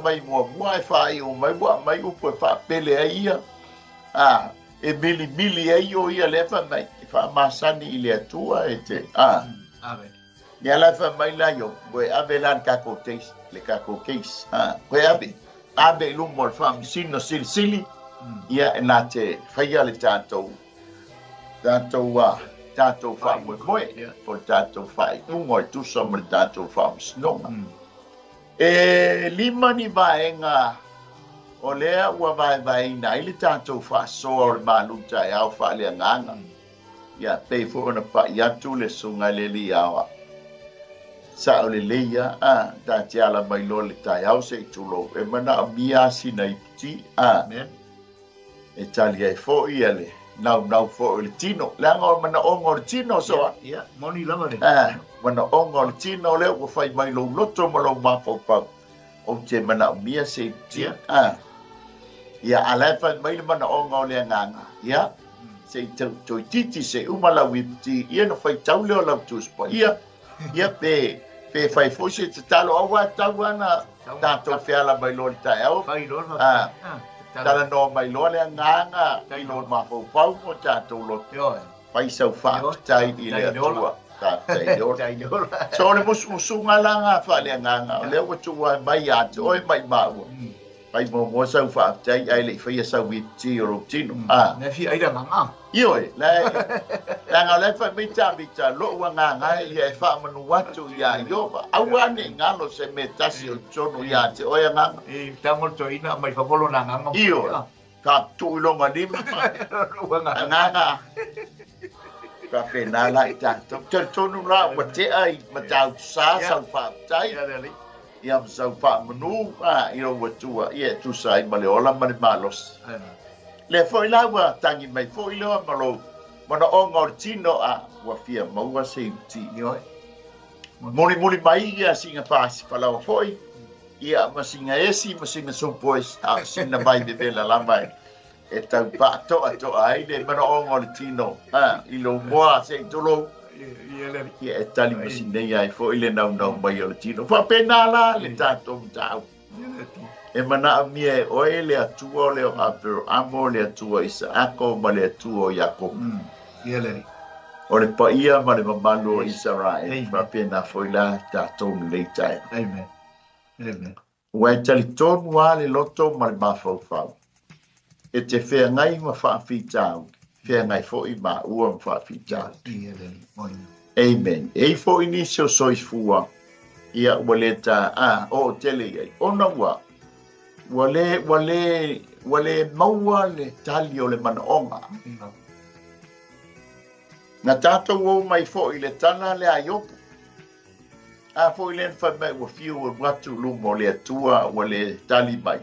mai mua e whai o mai upo e wha pele a ia. E mili a ia o ia lefa mai. E wha masani i le atua e te. Ia lefa mai la yo. Koe ave lan kako teis. Le kako keis. Koe ave. Ave lumo le wha misino sili. Ia e nā te whaia le tātou. Tātou wha moe, po tātou whai ungoi tu sama tātou wha msnonga. E lima ni vaenga o lea ua vai na ili tātou wha soa o le Malū Taeao Faaleagaga. Ia pei fōna pa iatu le sunga le li awa. Sa o le leia, tā te ala mai lo le Taeao se i tulo. E mana a mia sina i puti, e tali ai fō ia le. Nau fo le tino le anga mana ongo le tino so moni lama le mana ongo le tino le o fai mai lo loto ma lo ma fo pa o te mana mia se tia ia ala fa mai mana ongo le nganga ia se to titi se umala wipti ia no fai tau le la tu spa ia pe fai fo se talo awa tawana tanto fiala mai lo Taeao fai lo Tala no mai lo le nganga i lo ma fo pau mo tātou lo pai sau wha tai i le atua tai dola so le musunga langa Faaleagaga o le watua mai atu oi mai mau pai mo sau wha tai ai le whaia sau witi o tino na fi aira manga ioi langa le wha mita lo wa nganga i e wha manu watu ia iowa awane ngalo se me tasi o tono ia te oia nganga tamo to ina mai favolo na nganga io ka tu longa lima nganga ka pena la ita to tonu la wa te ai ma tau sa fa tai ia sa fa manu i ro watua ia tu sai ma le ola ma le malos le foi la wa tangi mai foi lo malo mana ongo tino wa fia maua se ti oi moli mai ia singa pasi pala foi ia masinga masinga sopois singa vai de la lamba e tau pato ato ai le mana ongo tino i lo moa se tolo ia e tali masinga ia foi le nau mai o tino fa pena la le tato tau e mana mia oe le atua le amo le atua isa ako ma le atua Iakob o le paia ma le mamalu o Israel ma pena foi la tatou le tai amen ua tali tonu a le loto ma le mafaufau e te whea ngai ma whaafitau whea ngai foi ma ua ma whaafitau amen e foi ni seo soifua ia ua le ta o tele ai ona ua wale maua le tali o le manaonga. Na tātou o mai fo i le tana le aiopu. Fo i le nfa mai ua fiu o watu lumo le atua o le tali mai.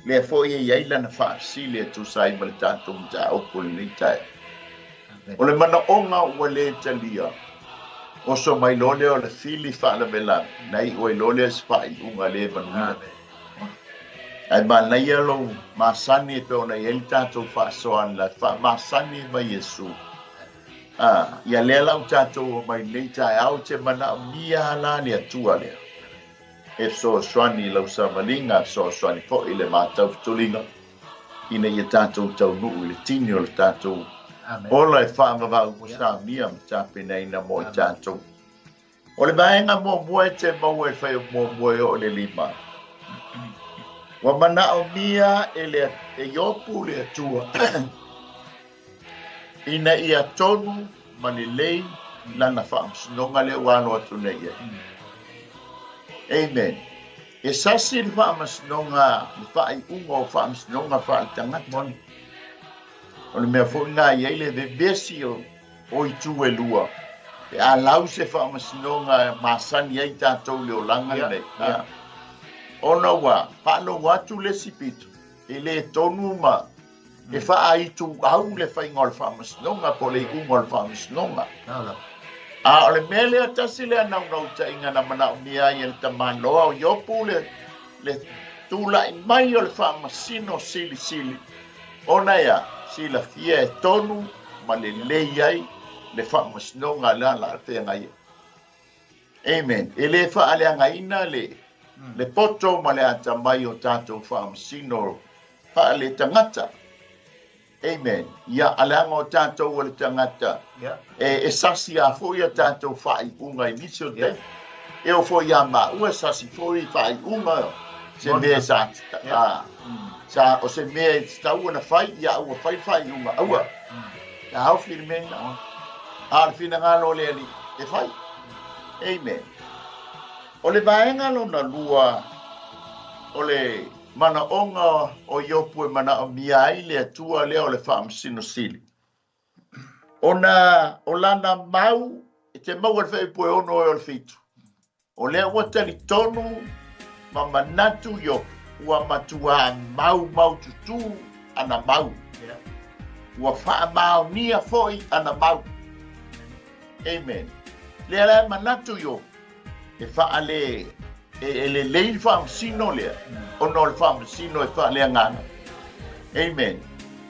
Le fo i eila na whaasi le tu sai ma le tātou mta opo le tai. O le manaonga o le talia. O so mai lole o le fili whaala nei o i lole spai unga le manunga. Ai malai alo masani pe ona i tātou whaasoan la masani mai Yesu. Ia lea lau tātou mai nei Taeao te mana mia la le atua lea. E so swani lau samalinga, so swani po i le mātau tulinga. Ina i tātou tau nuu i le tini o le tātou. Ola e whaamavau mo sa mia mtape nei na mo i tātou. O le maenga mo mue te mau e whai mo mue o le lima. Wa mana o mia e yopu le atua. Ina ia tonu malilei lana whaamasnonga le wano atu nei e. Amen. E sasi le whaamasnonga, le whaaiunga o whaamasnonga whaalitangata. O le mea fōina i eile ve besi o i tū e lua. E a lau se whaamasnonga masani ei tātou leo langa nei. Ona wa, whaano watu le sipitu. E le tonu ma. E whaaitu au le whainga o le whaamasnonga po le unga o le whaamasnonga. A o le mele a tasi le anau ta inga na mana o mia i le tamanoa o iopu le tūla i mai o le whaamasino sili. Ona ia, sila fia e tonu ma le lei ai le whaamasnonga la whenga ia. Amen. E le whaaleanga ina le poto ma le ata mai o tātou whaamasino whaale tangata. Amen. Ia aleanga o tātou o le tangata. E sasi a fōi a tātou whai unga I nisi o te. E o fōi a ua sasi fōi whai unga. Se mea sa sa o se mea tau na whai ia ua whai unga. Aua. Ia hau whiri mena. A le whina ngalo le ali. E whai. Amen. O le vaenga lo na lua o le mana onga o iopu e mana o miai le atua lea o le whaamasino sili. O lana mau, e te mau al whai pue ono e o le whitu. O lea ua tali tonu ma manatu iopu, ua matua mau tutu ana mau. Ua wha mau nia foi ana mau. Amen. Lea lea manatu iopu, e wha le le lei whaamasino lea. Ono le whaamasino e whaalea ngana. Amen.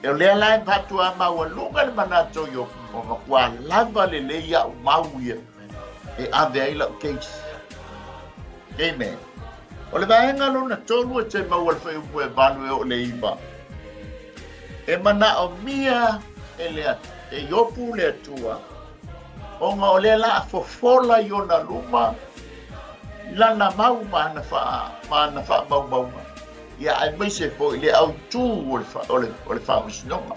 E o lea lai patua mau alunga le manato yo. O makua lava le lei au mau ia. E ave aila o keisi. Amen. O le vaenga lo na tonu e te mau al whaiupu e vanu e o le iba. E mana o mia e lea. E yopu lea tua. O nga o lea la fofola i o na luma. Lana mau mana wha mau. Ia ai mai se po le au tu o le whaamasnonga.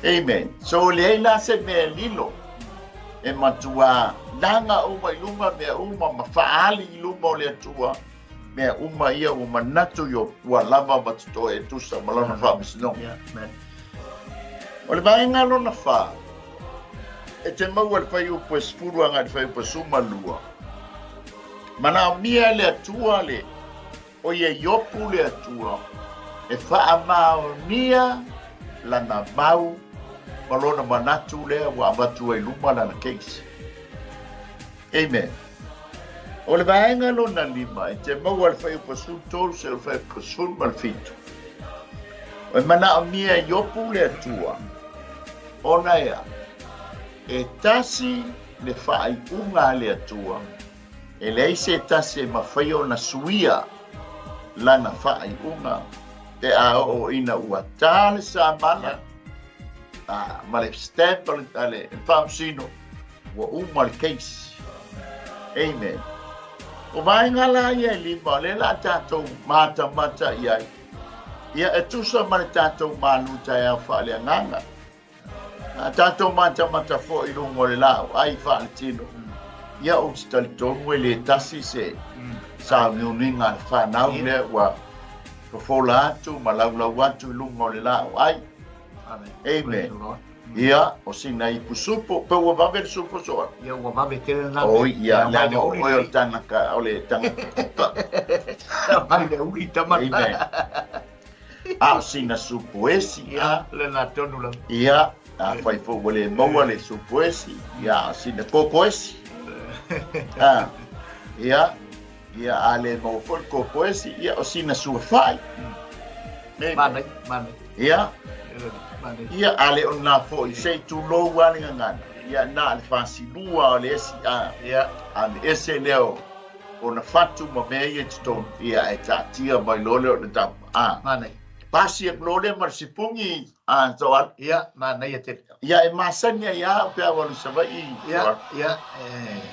Amen. So le ila se mea lilo. E matua langa uma I luma mea uma ma whaali I luma o le atua. Mea uma ia o manatu yo ua lava matuto e tusa malona whaamasnonga. O le vaenga lona wha. E te mau al whai upo e spuruanga le whai upo suma lua. Mana o mia le atua le, o ia iopu le atua, e wha mao nia lana mau, malona manatu lea wa amatua I luma lana keisi. Amen. O le vaenga lona lima, e te mau al whai upasun tolu se al whai upasun malfitu. O e mana o mia iopu le atua, ona ea, e tasi le whai unga le atua, e lei se tase mawhai o na suia lana whaai unga te a o ina ua tāle sa mana ma le stamp ale whaamsino ua uma le case. Amen. O mai ngala ia lima le la tātou mata iai ia e tusa ma le tātou Malū Taeao Faaleagaga tātou mata fo I lungo le lao ai whaaletino ia o tali tonu e le tasi se sa miuninga le whanau le ua fofola atu ma laulau atu I lungo le lao ai. Amen. Ia o sina I pusupo pe ua vave le supo soa. Ia ua vave tele na o ia la no o tanaka o le tanaka mai le ui tamana. Amen. A sina supo esi Ia le na tonu la. ia a fai fo le maua le supo esi ia sina koko esi. Ia ale mo fol ko poesi ia o sina sua fai. Mane. Ia ale o na fo I sei tu lo wani ngana. Ia na le fasi lua o le esi ia ale ese leo o na fatu ma me ia ton ia e tatia mai lole o le tap. Mane. Pasi e lole marsipungi soal. Ia mane ia te. Ia e masania ia pe awalu sava I. Ia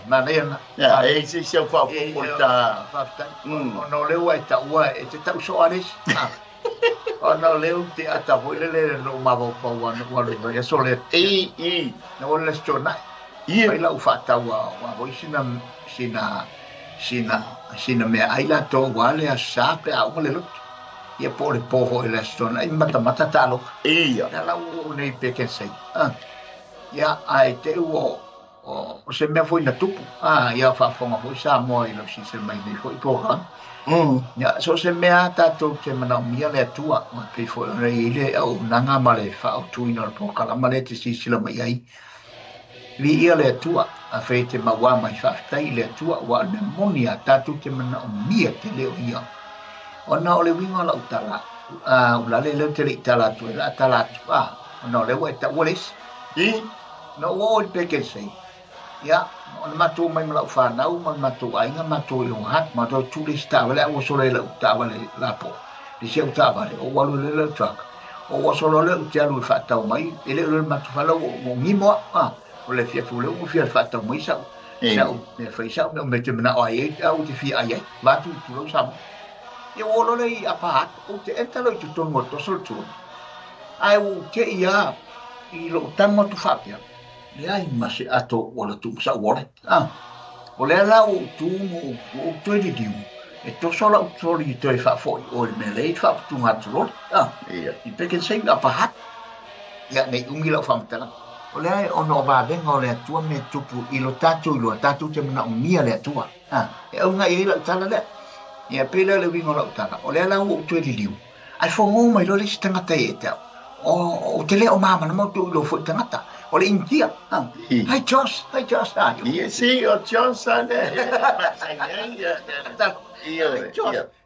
mane ia. Ia e se se fa po ta. No le wa ta wa e te tau soares. Ona leu te ata foi le no mavo pa wa ya sole na wala stona ia ila ufata wa voi sina me aila to wale a sape a ole lo ia pole poho ila stona I mata talo ia la u nei peke sei ia ai te o se me foi na tupu ia fa fonga foi sa mo ilo si se mai nei foi poha ya so se mea tatou te mana mia le tua ma pe fo rei le au nanga male fa au tuina po kala male te sisila mai ai li ia le tua a fe te mawa mai fa tai le tua wa le monia tatou te mana mia te leo ia ona ole winga la utala ula le te le tala tu la tala tu ona le wa ta wolis no wo pe ke sei ya on matu mai mala fa na u matu ai nga matu yo hat matu tu le sta wala o so le ta wala la po di se ta wala o walu le truck o so le te alu fa ta mai ele le matu fa lo mo mimo o le fia fu le o fia fa ta mai sa me fa sa no me te na ai au te fia ai va tu lo sa e o lo le apa o te entalo tu ton mo to so tu ai o te ia I lo tamo tu fa pia ai masi ato wala tu sa wala o le la o tu o tu di diu e to so la o ri to fa foi o me le fa tu ngatu ia I peke sei la pa hat ia nei ungi la fa mtala o le ono va venga o le tua me tupu I lo tatu te mana mia le tua e o nga I la tala le ia pele le wingo la tala o le la o tu di diu ai fo ngo mai lo le stanga te o te le o mama na mo tu lo fo tangata o le intia hai Josh ia si o Josh ne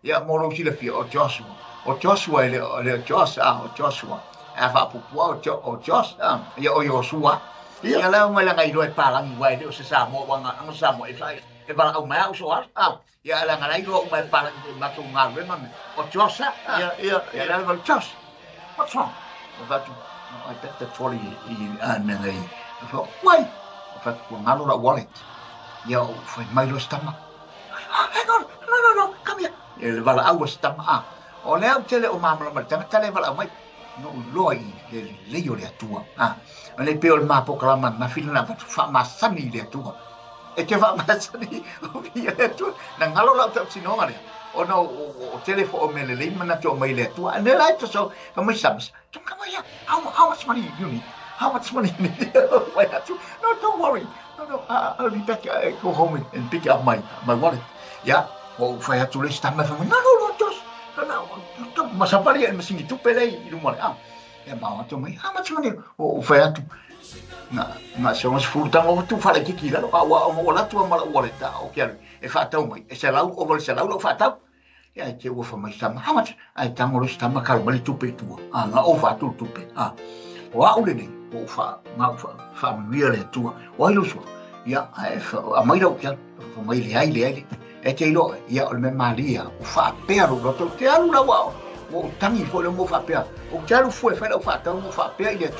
ia moro si le fio o Joshua le Joshua a fa pupua o Josh ia o Joshua ia la mai la ngai lo e palang wai le o se sa mo wanga ang sa mo e fai e bala o mai o so ia la ngai lo mai palang ma tu ngal ma o Josh ia la val Josh what's wrong Fatu, I bet the trolley and they thought, why? Fatu, ngalo wallet. Yo, for my stomach. Hang on, no, come here. El vala agua stomach. O le au tele o mama ma tele vala mai. No loi le leo le tua. Le peo il mapo klama na fila fatu fa masani le tua. E ke fa masani o via le tua. Na ngalo la tau sinonga le. O no o telefo o mele le mana to mai le tua. And I to so for my sums. Don't come here. How much money you need? How much money you need? No, don't worry. No, I'll be back. Go home and pick up my wallet. Yeah. Oh, if I have to list time, no, just no. Masapari and missing tu pele you want. Yeah, ma to me. How much money? Oh, if I have to. Na se ons fultang o tu fala ki kila o la tu mala wallet o ke e fa tau mai e se lau o vol se lau lo fa tau ya ke o fa mai sama how much ai tango lo sta makal mali tu pe tu na o fa tu pe o a ule ni o fa ma fa mi le tu o ai lo so ya e fa a mai lo ke o mai le ai e te lo ya o me malia o fa pero lo to te alu la wa o tangi fo le mo fa pe o jaru fu e fa lo fa tau mo fa pe le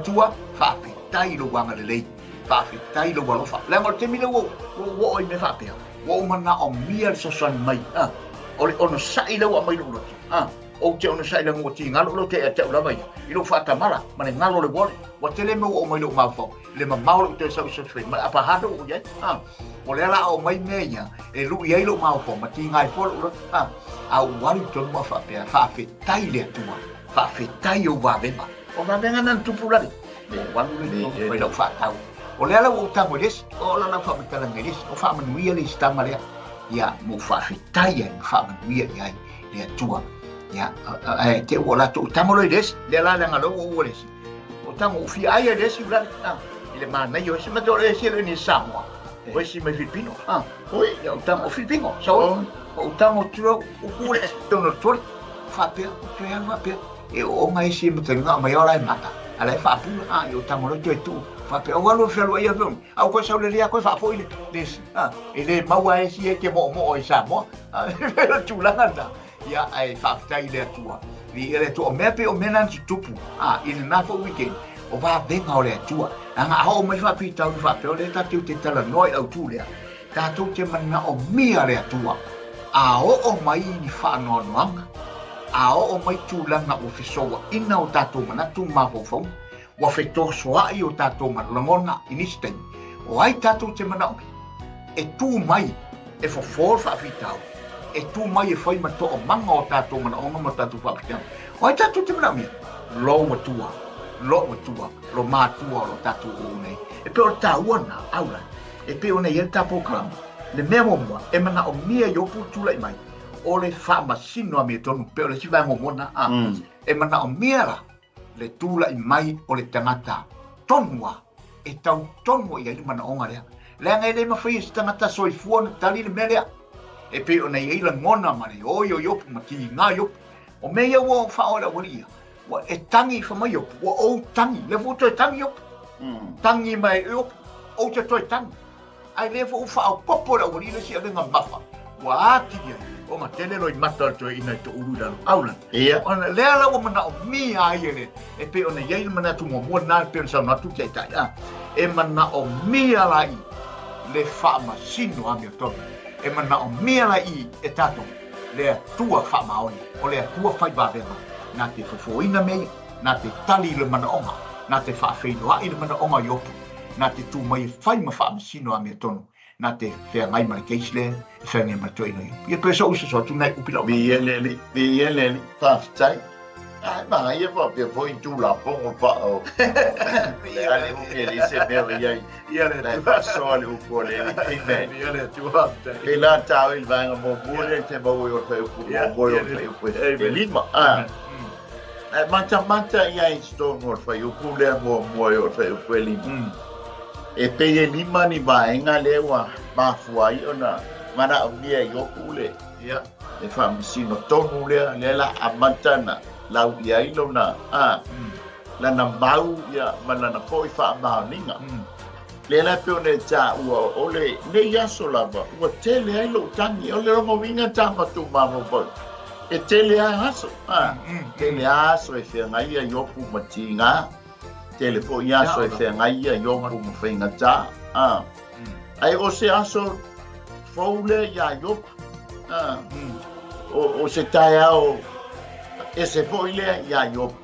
tua fa pe tai lo wanga le lei fa fi tai lo walo fa le mo te mi lo wo me fa pe wo mana o mia so son mai o le ono sai lo mai lo o te ono sai lo mo ti ngalo lo te lo mai I lo fa tamara ma le ngalo le wole wa te le mo o mai lo ma fo le ma lo te so fe ma apa hado o ye o le la o mai meia e lu ye lo ma fo ma ti ngai fo lo a wali to mo fa pe fa fi tai le tua fa fi tai o va be ma o va be nan tu pulari One way of fat out. O le ala o tango des, o la na fa metala ngelis, o fa man wi ali sta male. Ya mo fa fitaia, fa man wi ai le tua. Ya te o la to tango le des, le la na lo o les. O tango fi ai des ula. Ile ma na yo se ma do le se le ni Samoa. O si me Filipino. Oi, o tango Filipino. So o tango tro o kule tono tro. Fa pe, o pe alma pe. E o mai si me tenga mai ola mata. Ala fa pu yo tamo lo tu fa pe o lo fe lo ia don au ko sa le ria ko fa fo ile des ele maua e si e ke mo o sa mo pero tu la nada ya ai fa ta ile tua vi ele tu o me pe o menan tupu ile na fo weekend o va venga o le tua anga ho mai fa pi tau fa pe o le ta tu te tala noi au tu le ta tu te mana o mia le tua o mai ni fa no manga ao mai tūlanga o whisoa ina o tātou manatu mawhawhau. Wa whetō soai o tātou manangona inistei. O ai tātou te manau. E tū mai e whawhor whawhitau. E tū mai e whai mato o manga o tātou manaonga mo tātou whawhitau. O ai tātou te manau mea. Lo matua, lo mātua o tātou o nei. E pe o tāuana, aura. E pe o nei e tāpou kalama. Le mea momoa, e mana o mia i opu tūlai mai. O le whaamasino a mea tonu, pe o le siwai momona. E mana o mia la, le tūlai mai o le tangata. Tonua, e tau tonua i ai mana onga rea. Lea ngai le mawhai e si tangata soi fuana tali le mea lea. E pe o nei eila ngona mare, oi o yopu, maki ngā yopu. O mea ua whaola waria. Wa e tangi whamai yopu, wa o tangi, le futo e tangi yopu. Tangi mai yopu, o te toi tangi. Ai levo ufa au popo la wari le si alenga mafa. Wa ati ia, o ma tele loi mata to ina to urudalo. Aula. Ia. Ona lea la o mana o mi ai ele. E pe ona yai mana tu mo na pe sa na tu tai tai. E mana o mi ala I le fama sino a mi to. E mana o mi ala I e tato. Le tua fama oni. O le tua fai ba vema. Na te fofoina me, na te tali le mana onga. Na te fa feiloa I le mana onga yopu. Na te tū mai whai ma whaamasino a mea tonu. Nā te whea ngai mai keisle, whea ngai mai toi nei. Ia pesa uisa soa tūnei upila o. Bia leli, whaafitai. Ai maha ia whapia fo I tūla pongo whao. Ale uke li se mea iai. Ia le Lai whasoa le uko leli. Amen. Ia le tū haftai. Pe la tau I vanga mo mure te mau I o whai uku. Mo moi o whai uku. Pe lima. Mata iai stone o whai uku lea mo moi o whai uku lima. E pe e lima ni vaenga lewa mafuai ona mana o mia I oku le. Ia. E whaamisino tonu lea lela amatana lau iai lona. Lana mau ia malana foi whaamaoninga. Lela pe one tā ua ole ne yaso lava. Ua tele ai lo tangi. Ole rongo winga tama tu mamo poi. E tele ai haso. Tele aso e whiangai a yoku matinga. Tele fo ia so e whengai ia yopu mo whenga tā. Ai o se aso froule ia yopu. O se Taeao e se fo ilea ia yopu.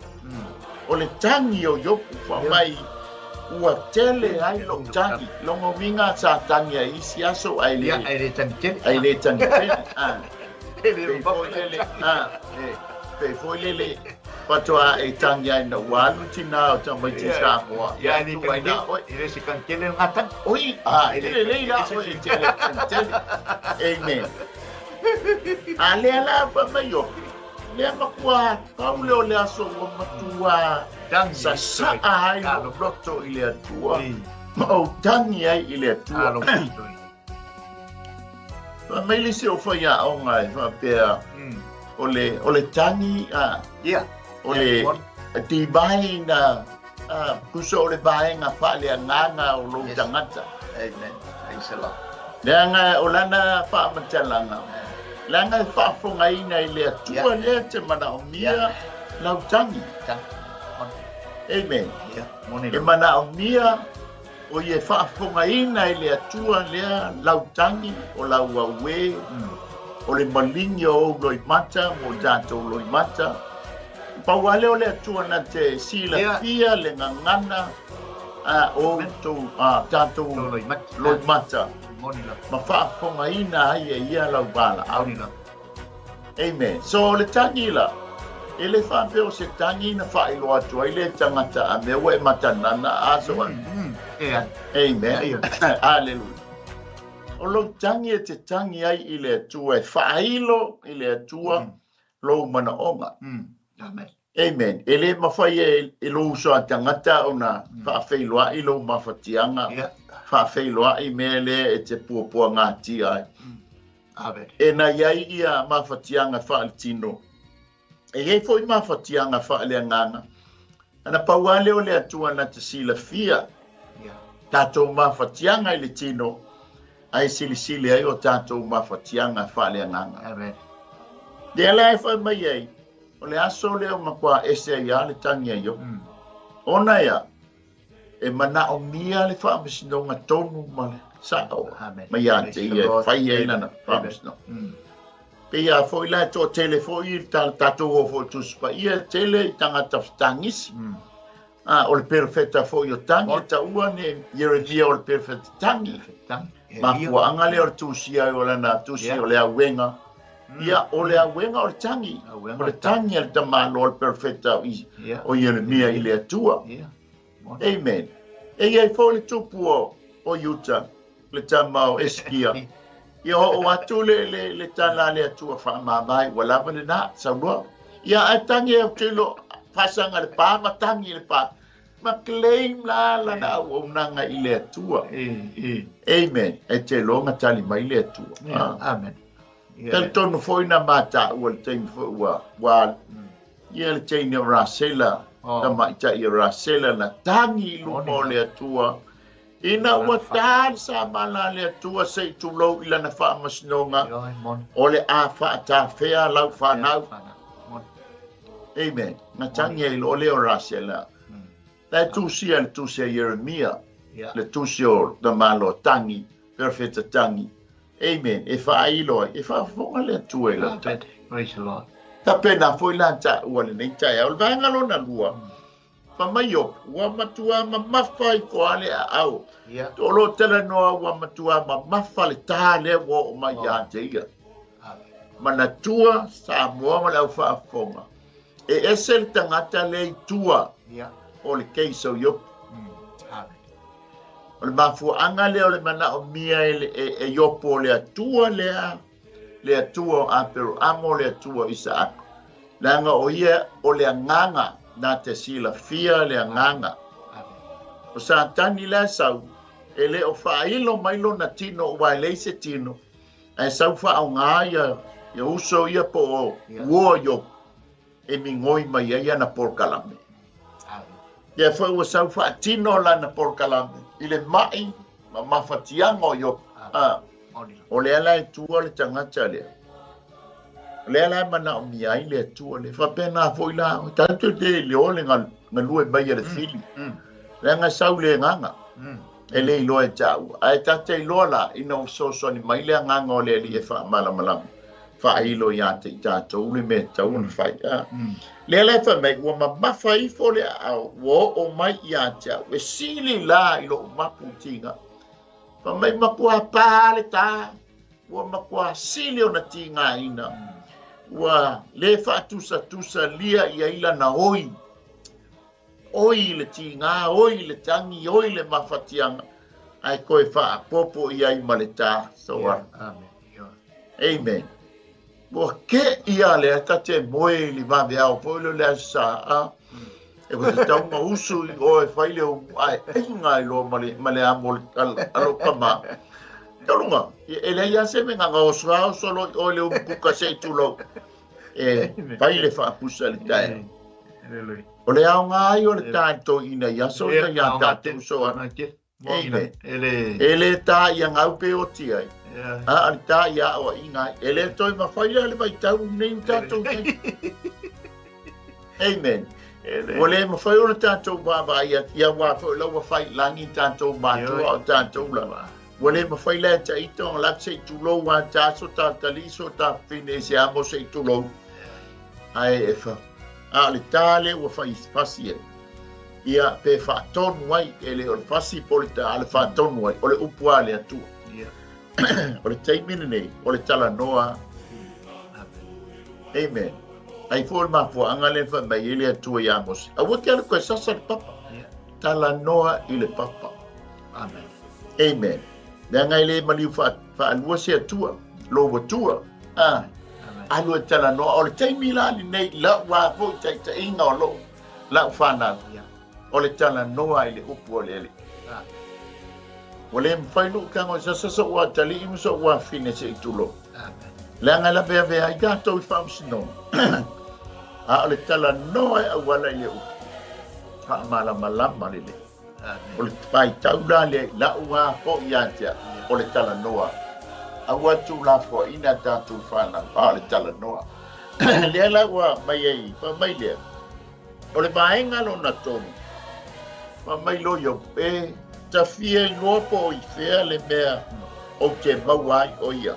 O le tangi o yopu whamai ua tele ai lo tangi. Longo minga sa tangi a isi aso ai le. Ai le tangi tele. Ai le tangi tele. Pe fo ilele. Pe fo ilele. Patoa e tangi ai na walu tina o tamai ti Samoa. Ia ni ka ina o ile se kan tele ngata. Oi, ile le ila o e tele. Amen. Ale ala pa mayo. Le makua paule o le aso o matua. Sa sa ai no bloto ile atua. O tangi ai ile atua. Pa mai le se o fa ya o ngai fa pea. Ole tangi Ia. Ole ti vai na kuso ole vai nga Faaleagaga o lo tangata. Amen. Ai sala. Langa olana fa matalanga. Langa fa fonga ina ile tua le te mana o mia lau tangi. Amen. Ia. Moni. E mana o mia o ye fa fonga ina ile tua le lau tangi o lau awe. O le malingi o loi mata mo jato loi mata. Pauale o le atua na te sila pia le ngangana o tu tātou loi mata. Ma whaafonga ina ai e ia lau bala. Amen. So le tangi la, e le whaapeo se tangi na whaelo atua i le tangata a mea ue matanana aso an. Amen. Hallelujah. O lo tangi e te tangi ai i le atua e whailo i le atua lo mana onga. Amen. E le mawhai e lo uso a tangata o na whaafeiloa i lo mawhatianga. Whaafeiloa i mea le e te puapua ngā tia ai. Amen. E na iai ia mawhatianga whaalitino. E hei foi mawhatianga Faaleagaga. Ana pauale o le atua na te sila fia. Tātou mawhatianga i le tino. Ai sili ai o tātou mawhatianga Faaleagaga. Amen. Dea lai whai mai ai. O le aso leo makua ese ia le tangi ai o. Ona ia. E mana o mia le whaamasino tonu ma le sao. Mai a te ia whai ai nana whaamasino. Pia foi la to telefoi tato fo tu spa ia tele tanga tangis o le perfetta foi o tangi ta ua ne Yeremia o le perfetta tangi ma kua anga le o tu sia o lana tu sia o le awenga ia o le awenga o le tangi o le tangi al tamalo o le perfetta o Yeremia i le atua amen e ia foi le tupu o Utah le tamao eskia ia o atu le tala le atua fa mamai wala vale na saua ia atangi o telo pasanga le pa matangi le pa ma claim la na o nanga i le atua amen e te longa tali mai le atua amen tel tonu foi na mata o le tein fo wa ia le tein o rasela tama ita i rasela na tangi lu mo le atua ina wata sa mala le tua sei tu lo ila na fa masnonga o le a fa ta fea lau fa nau amen na tangi lo le rasela la tu sia Yeremia le tu sia da malo tangi perfetta tangi amen e fa ilo e fa fonga le tua la praise the Lord ta pena foi lanta o le nei tai o vanga lo na lua fa mai o wa matua ma mafai ko ale au to lo tele no wa matua ma mafale ta le wo ma ya te ia mana tua sa mo ma la fa fonga e esel tangata le tua o le keiso yo o le mafu anga le o le mana o mia e yo po le tua le atua a pero amo le atua Isaac langa o ia o le nganga na te sila fia le nganga o sa tani la sau ele o fa ilo mailo na tino wa le se tino ai sau fa o nga ya uso ia po wo yo e mingoi mai ia na porkalame ya fa o sau fa tino la na porkalame ile mai ma mafatiango yo o le ala tu le tangata le ala mana o mi ai le tu le fa pena foi la tanto de le o le ngalu e mai le fili le nga sau le nganga ele lo e tau ai tate lo la ino so ni mai le nganga o le li e fa mala fa ilo ya te tato le me tau un fai le ala fa mai wa ma fai fo le wo o mai ya ta we sili la ilo maputinga fa mai makua pa le ta wa makua sili ona tinga ina wa le fa tusa lia ia ila na oi le tinga oi le tangi oi le mafatianga ai koe fa popo ia i maleta so amen bo ke ia le tate moe li va vea po le sa e ko tau ma usu o e faile o ai ngai lo male amol alo kama tolunga ele ia se me nga o solo o le buka se tulo faile fa pusa le tai o le au ngai o le tanto ina ia so ia tatu so ele ta ia ngau pe o ti ai a ta ia o inga ele toi ma faile le vai tau nei tatu amen wale ma fai ona tanto baba ia wa fo lo wa fai langi tanto ma to tanto la wale ma fai la ta ito la sei tu lo wa ta so ta taliso ta fine siamo sei tu lo ai e fa le tale wa fai fasi ia pe fa ton wai ele o fasi polita al fa ton wai o le upuale atu o le taimine nei o le tala noa amen ai fo ma fo angale fa mai ele atu ia mos a wo ke ko sasa papa tala noa ile papa amen nanga ile mali fa alua se atu lo wo tua alu tala noa o le taimila ni nei la wa fo tai inga o lo la fa na o le tala noa ile upu o le wale mfailu kango sasa wa tali imso wa fine se itulo langa la bea i gato i famsino a le tala noa wala ile upu ha mala lele o le pai taula le la ua po iatia o le tala noa a wa tu la fo ina tatu fana a le tala noa le la wa mai ai pa mai le o le baenga lo na tonu ma mai lo yo pe ta fie lopo i fea le mea o te mawai o ia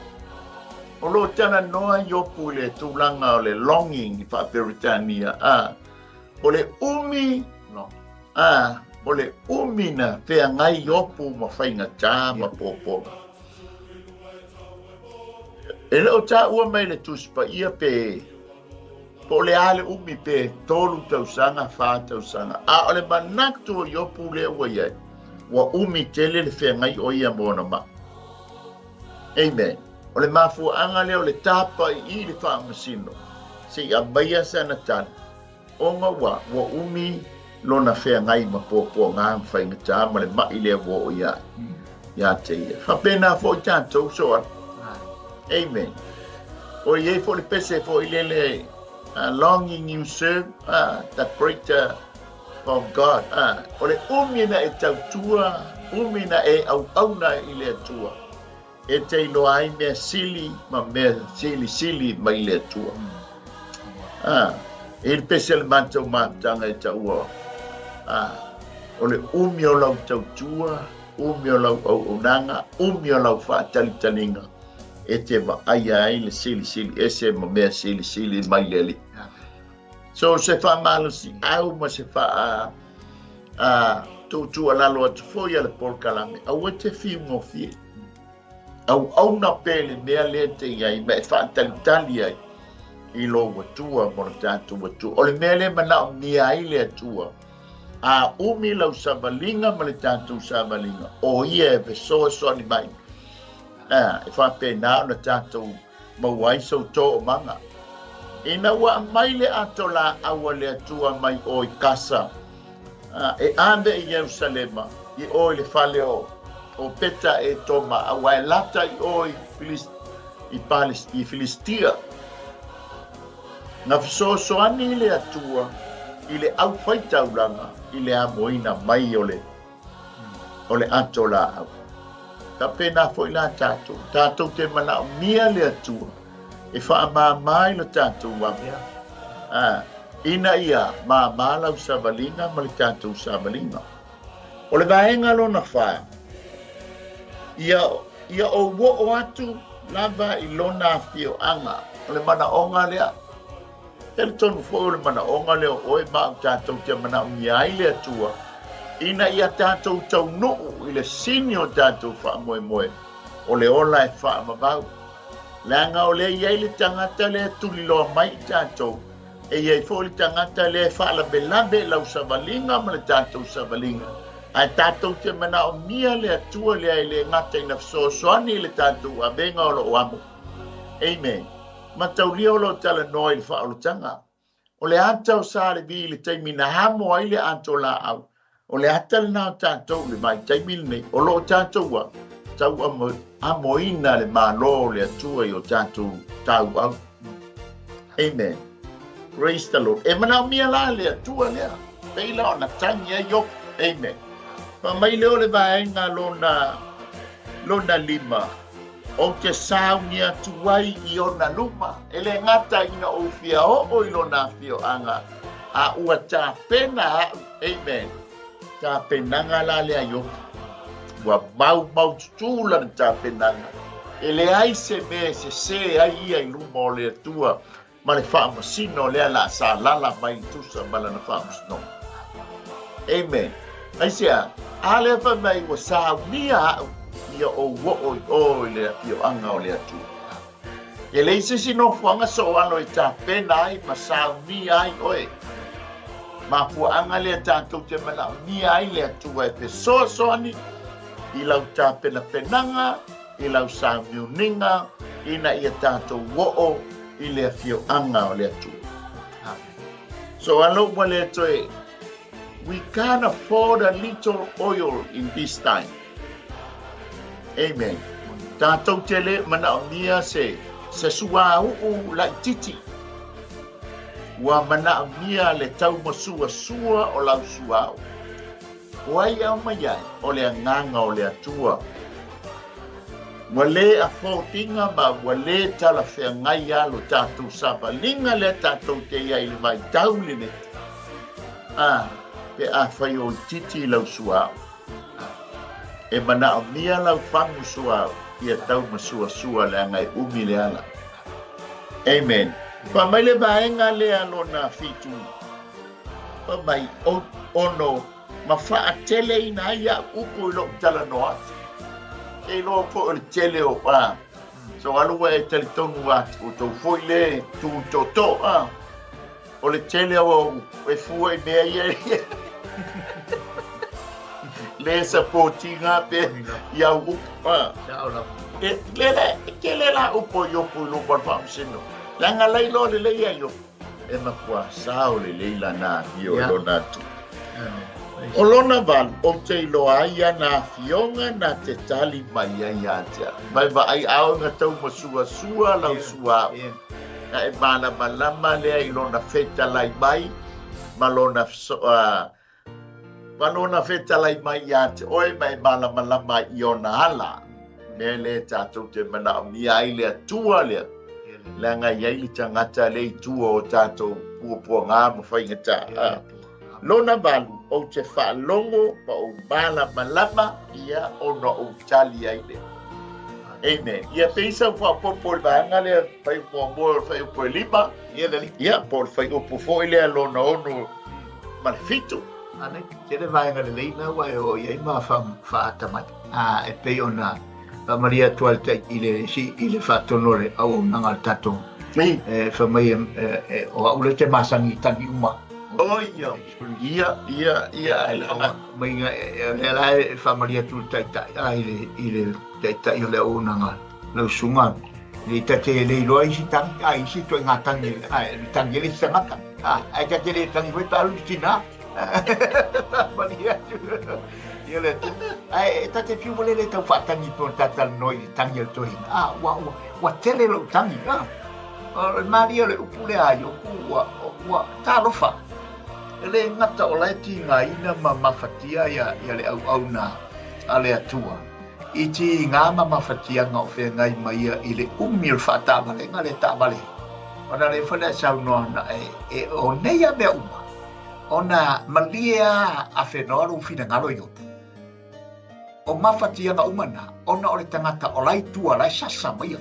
O lo tana noa yopu le tūlanga o le longing i Whaperitania. O le umi, o le umi na whea ngai yopu ma whainga tā ma pōpō. E leo tā ua mai le tuspa ia pe, po le ale umi pe tolu tausanga, wha tausanga. O le manaktu o yopu le ua iai, wa umi tele le whea ngai o ia mōna ma. Amen. O le mafuanga leo le tapa I le whaamasino. Se ia maia sana tana. Onga wa umi lona whea ngai ma pōpō ngā mwhainga tā ma le mai lea wo o ia. Ia te ia. Whapena fo I tātou soa. Amen. O iei fo le pese fo I lele longing you serve the greater of God. O le umi na e tautua, umi na e au na I le tua. E te ilo ai mea sili, ma mea sili mai le tua. E le pese le mātou mātanga e taua. O le umi o lau tautua, umi o lau au unanga, umi o lau whaatalitaliga. E te ma ai le sili, e se ma mea sili mai le li. So se wha malusi au ma se wha tūtua lalo atu foi ale polkalame. Au e te fiu ngō fie. Au na pele mea le te iai, me whaatalitali ai I lo watua mo na tātou watua. O le mea le manao mia ai le atua. Umi lau savalinga ma le tātou savalinga. O ia e pesoa soani mai. E whapena na tātou mauai sau tō o manga. Ina wa mai le ato la awa le atua mai o I kasa. E ande I Jerusalema. I o le fale o peta e toma awa e lata I o I Filistia. Nga fisosoani le atua I le au whaitauranga I le amoina mai o le ato la au. Ka pena fo I la tātou. Tātou te mana o mia le atua. E wha mai lo tātou wame. Ina ia lau savalinga ma le tātou savalinga. O le vaenga lo na wha. Ia o wo atu lava I lona fio anga. O le mana onga lea. Ele tonu fo o le mana onga leo oe maa tātou te mana o miai le atua. Ina ia tātou tau nuu I le sini o tātou wha moe. O le ola e wha mabau. Langa o le iai le tangata le tuliloa mai tātou. E iai fo le tangata le wha la belabe lau savalinga ma le tātou savalinga. Ai tātou te mana o mia le atua le ai le ngata ina fsosoani le tātou a venga o lo amu. Amen. Ma tau lia o lo tala noi le wha o lo tanga. O le atau sa le vi le taimina hamo ai le ato la au. O le atal nao tātou le mai taimina nei. O lo tātou wa. Tau amoina le Malū le atua I o tātou tau au. Amen. Praise the Lord. E mana mia la le atua lea. Peila o na tangi e yok. Amen. Pa mai leo le vaenga lona lima. O te saungia tuai I ona luma. E le ngata ina o fia o I lona fio anga. A ua tā pena. Amen. Tā penanga la lea yok. Wa mau tutula na tā penanga. E le ai se me se ai ia I luma o le atua. Ma le whaamasino lea la sa lala mai tusa mala na whaamasino. Amen. Ai sea, ale wha mai wa sa nia au. Ia o wo le pio anga o le atua. E le ise sino fuanga so ano I tā pena ai ma sa nia ai oe. Ma fuanga le tātou te mana nia ai le atua e pe soani. I lau tā pena penanga, I lau sa miuninga, ina ia tātou wo I le fio anga o le atua. So alo mo le toe, we can't afford a little oil in this time. Amen. Tātou te le mana o nia se sua lai titi. Wa mana o nia le tau masua o lau suao. Wai au mai o le nganga o le atua. Wale a fōtinga ma wale tala whea ngai alo tātou savalinga le tātou te iai le vai tauline. Pe a whai o titi lau suao. E mana o mia lau whangu suao. Ia tau masua le angai umi le ala. Amen. Pa mai le vaenga le alona fitu. Pa mai ono ma fa tele ina ia upu lo tala no at. E lo po le tele o pa. So alu e tele tonu at o to foi le tu to o le tele o e fu e me ia. Le sapotinga pe ia upu pa. Ke le la upo yo pu lo pa fa sino. Langa lai lo le ia yo. E ma kwa sao le leila na yo lo na tu. O lona val, o te iloa ia na fionga na te tali mai ia tia. Mai va ai ao nga tau masua lau sua. Na e mana malama lea ilona feta lai mai. Malona feta lai mai ia tia. Oe mai mana malama i ona hala. Me le tātou te mana mi ai lea tua lea. Lea ngai ai li tangata le tua o tātou pua ngā mawhaingata. Lona balu o te whaalongo pa o bala malama ia ono o tali aile. Amen. Ia peisa whapopo vanga lea whai moa whai upo lima. Ia por whai upo foi lea lona ono malfito. Ane, tere vanga le leina wai o iei maa whaatamata. E pei ona Maria tual te ile whatonore au nanga tato. Whamai o aule te masangi tangi uma. Oh ia. Mai nga le lai familia tu tai ile tai o le onanga le sunga le tate le loi si tang ai si to nga tang le le sanga ai ka te le tang we talu tina familia ia le ai tate piu le le tau fatangi po tatal noi tang le to wa tele lo tangi Maria le upule ayo wa talofa le ngata o lai ti ngā ina mawhatia ia le au na a le atua. I ti ngā mawhatia ngā o whea ngai mai i le umir whatabale, ngā le tabale. Ona le whana sau noa na o neia mea uma. Ona malia a whenua ru whina ngalo i otu. O mawhatia ngā umana, ona o le tangata o lai tua, lai sasa mai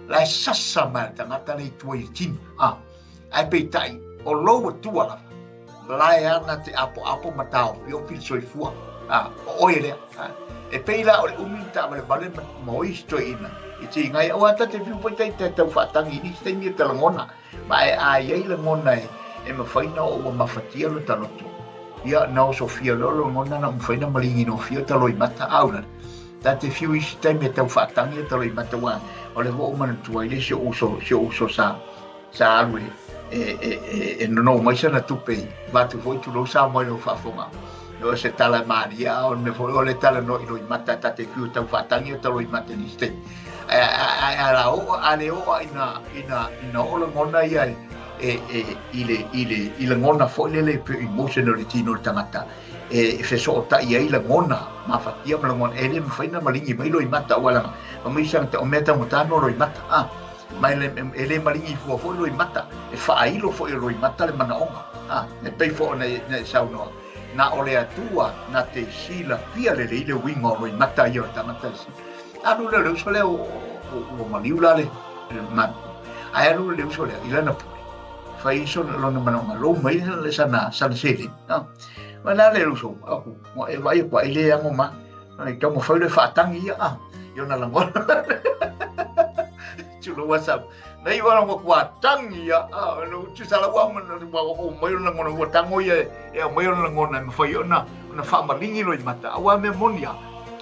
lai sasa mai tangata le tua i tinu. Ai peitai, o loa tua lawa. Lai ana te apo matao i o pili soifua o oe lea e peila o le uminta ma le bale moi stoi ina i te ngai o ata te fiu poitai te tau whatangi ni te mia te langona ma e a iei langona e ma whaina o ma whatia lo taloto ia nao sofia lolo ngona na mwhaina malingi no fia taloi mata auna ta te fiu isi te mia tau whatangi e taloi mata wa o le ho umana tua i le se uso sa alue no mai sana tupe va tu foi tu lo sa mai lo fa fonga no se tala maria o me foi o le tala no i mata ta te fiu tau fatangi ta lo i mata ni ste ala o ale o ina o lo ngona ia ile ngona foi le pe emotionality no tangata fe so ta ia ile ngona ma fatia ma ngona ele me faina malingi mai lo i mata wala ma mi sang te o meta mutano lo i mata mai ele malingi fo lo i mata e whaailo fo i lo i mata le mana onga e pei fo ne saunoa na ole atua na te sila pia le ile wingo lo i mata i o tamata si anu le usole o Malū le ma ai anu le usole i lana pui fai so lo na mana onga lo mai le sana sele ma na le uso mo e vai kwa ile ango ma ai ka mo fai le whaatangi yo na langona chulo WhatsApp nei wala mo kwa tangi no tu sala wa o mai na ngona wa tango ia e mai na ngona me foi ona fa malingi lo i mata wa me monia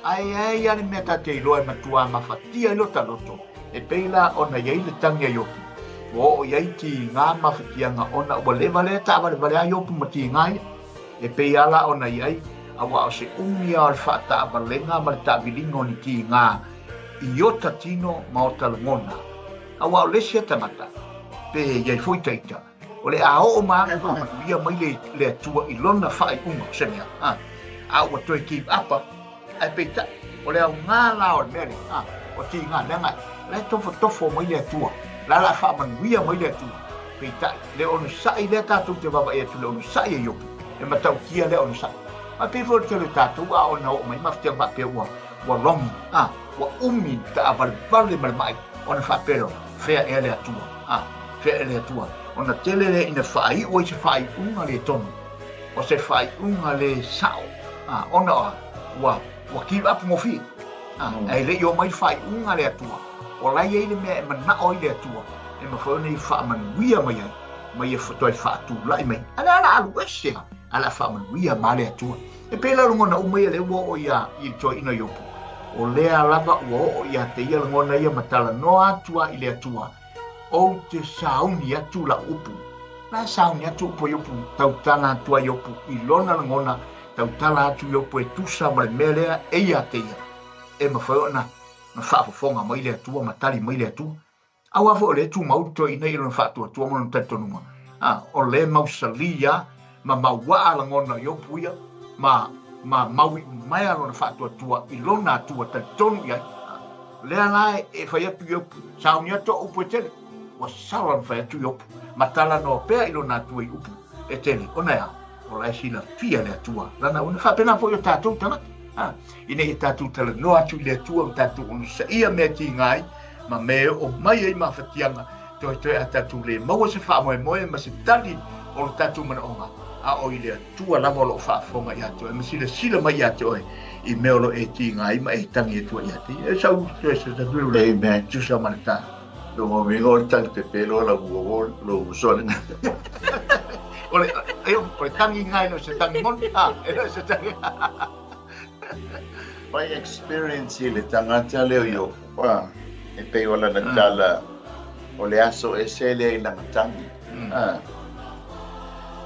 ai ani me ta te lo ma tua ma fatia lo taloto e peila ona ia le tangi yo o ia ti nga ma fatia nga ona o le vale ta vale ayo pu mati ngai e peila ona ia awa o se umia al fata balenga ma ta bilingo ni ti nga i o tatino ma o talangona. Awa o lesia tamata, pe iai foi teita. O le ao o maa ia mai le atua i lona whai unga semea. Awa toi ki apa, ai peita. O le au ngā lao meri, o ti ngā nengai. Le tofo mai le atua. La wha manuia mai le atua. Peita, le onu sai le tātou te wawa e atu le onu sai e yopu. E matau kia le onu sai. Ma pefo te le tātou a ona o mai maftia mape ua longi. Wa umi ta avalvale mai ona whapero fea e le atua. fe le tua ona tele le ina fai o se fai unga le tonu o se fai unga le sao ona wa give up ngofi ai le yo mai fai unga le tua o lai ele me mana o le tua e ma fo nei fa man wia mai e fotoi fa tu lai mai ala alu ese ala fa man wia ma le tua e pela ngona o mai le wo o ia I to ina yo o le lava wo o ia te ia ngona ia matala no atua I le tua o te sauni atu la upu na sauni atu po yopu tautana tua yopu I lona ngona tautala atu yopu e tusa ma le melea e ia te ia e ma fo na fa fonga mai le tua matali mai le tua awa fo le tu mau to ina I lona fa tua mo tanto numa o le mausalia ma mawa la ngona yopu ia ma maui mai lona fa tua I lona tua tanto ia le ala e fa ia tu yopu sauni atu upu tele wa sawan fa tu yopu matala no pe I lona tua I upu e tele ona ia o la sila fia le tua lana ona fa pena fo yo tatu tana ina I tatu tele no atu le tua tatu on sa ia me ti ngai ma me o mai ai ma fatianga to tatu le mo se fa mo ma se tali o tatu mana onga o ile tua la volo fa fonga ia to me sila mai ia to I me lo e ti ngai ma e tangi tua ia ti e sa se tatu le me tu sa manata lo mo me go tan te pelo la go lo so ole o tangi ngai no se tangi mon e se tangi my experience le tangata leo yo e pe ola na tala o le aso e se le na tangi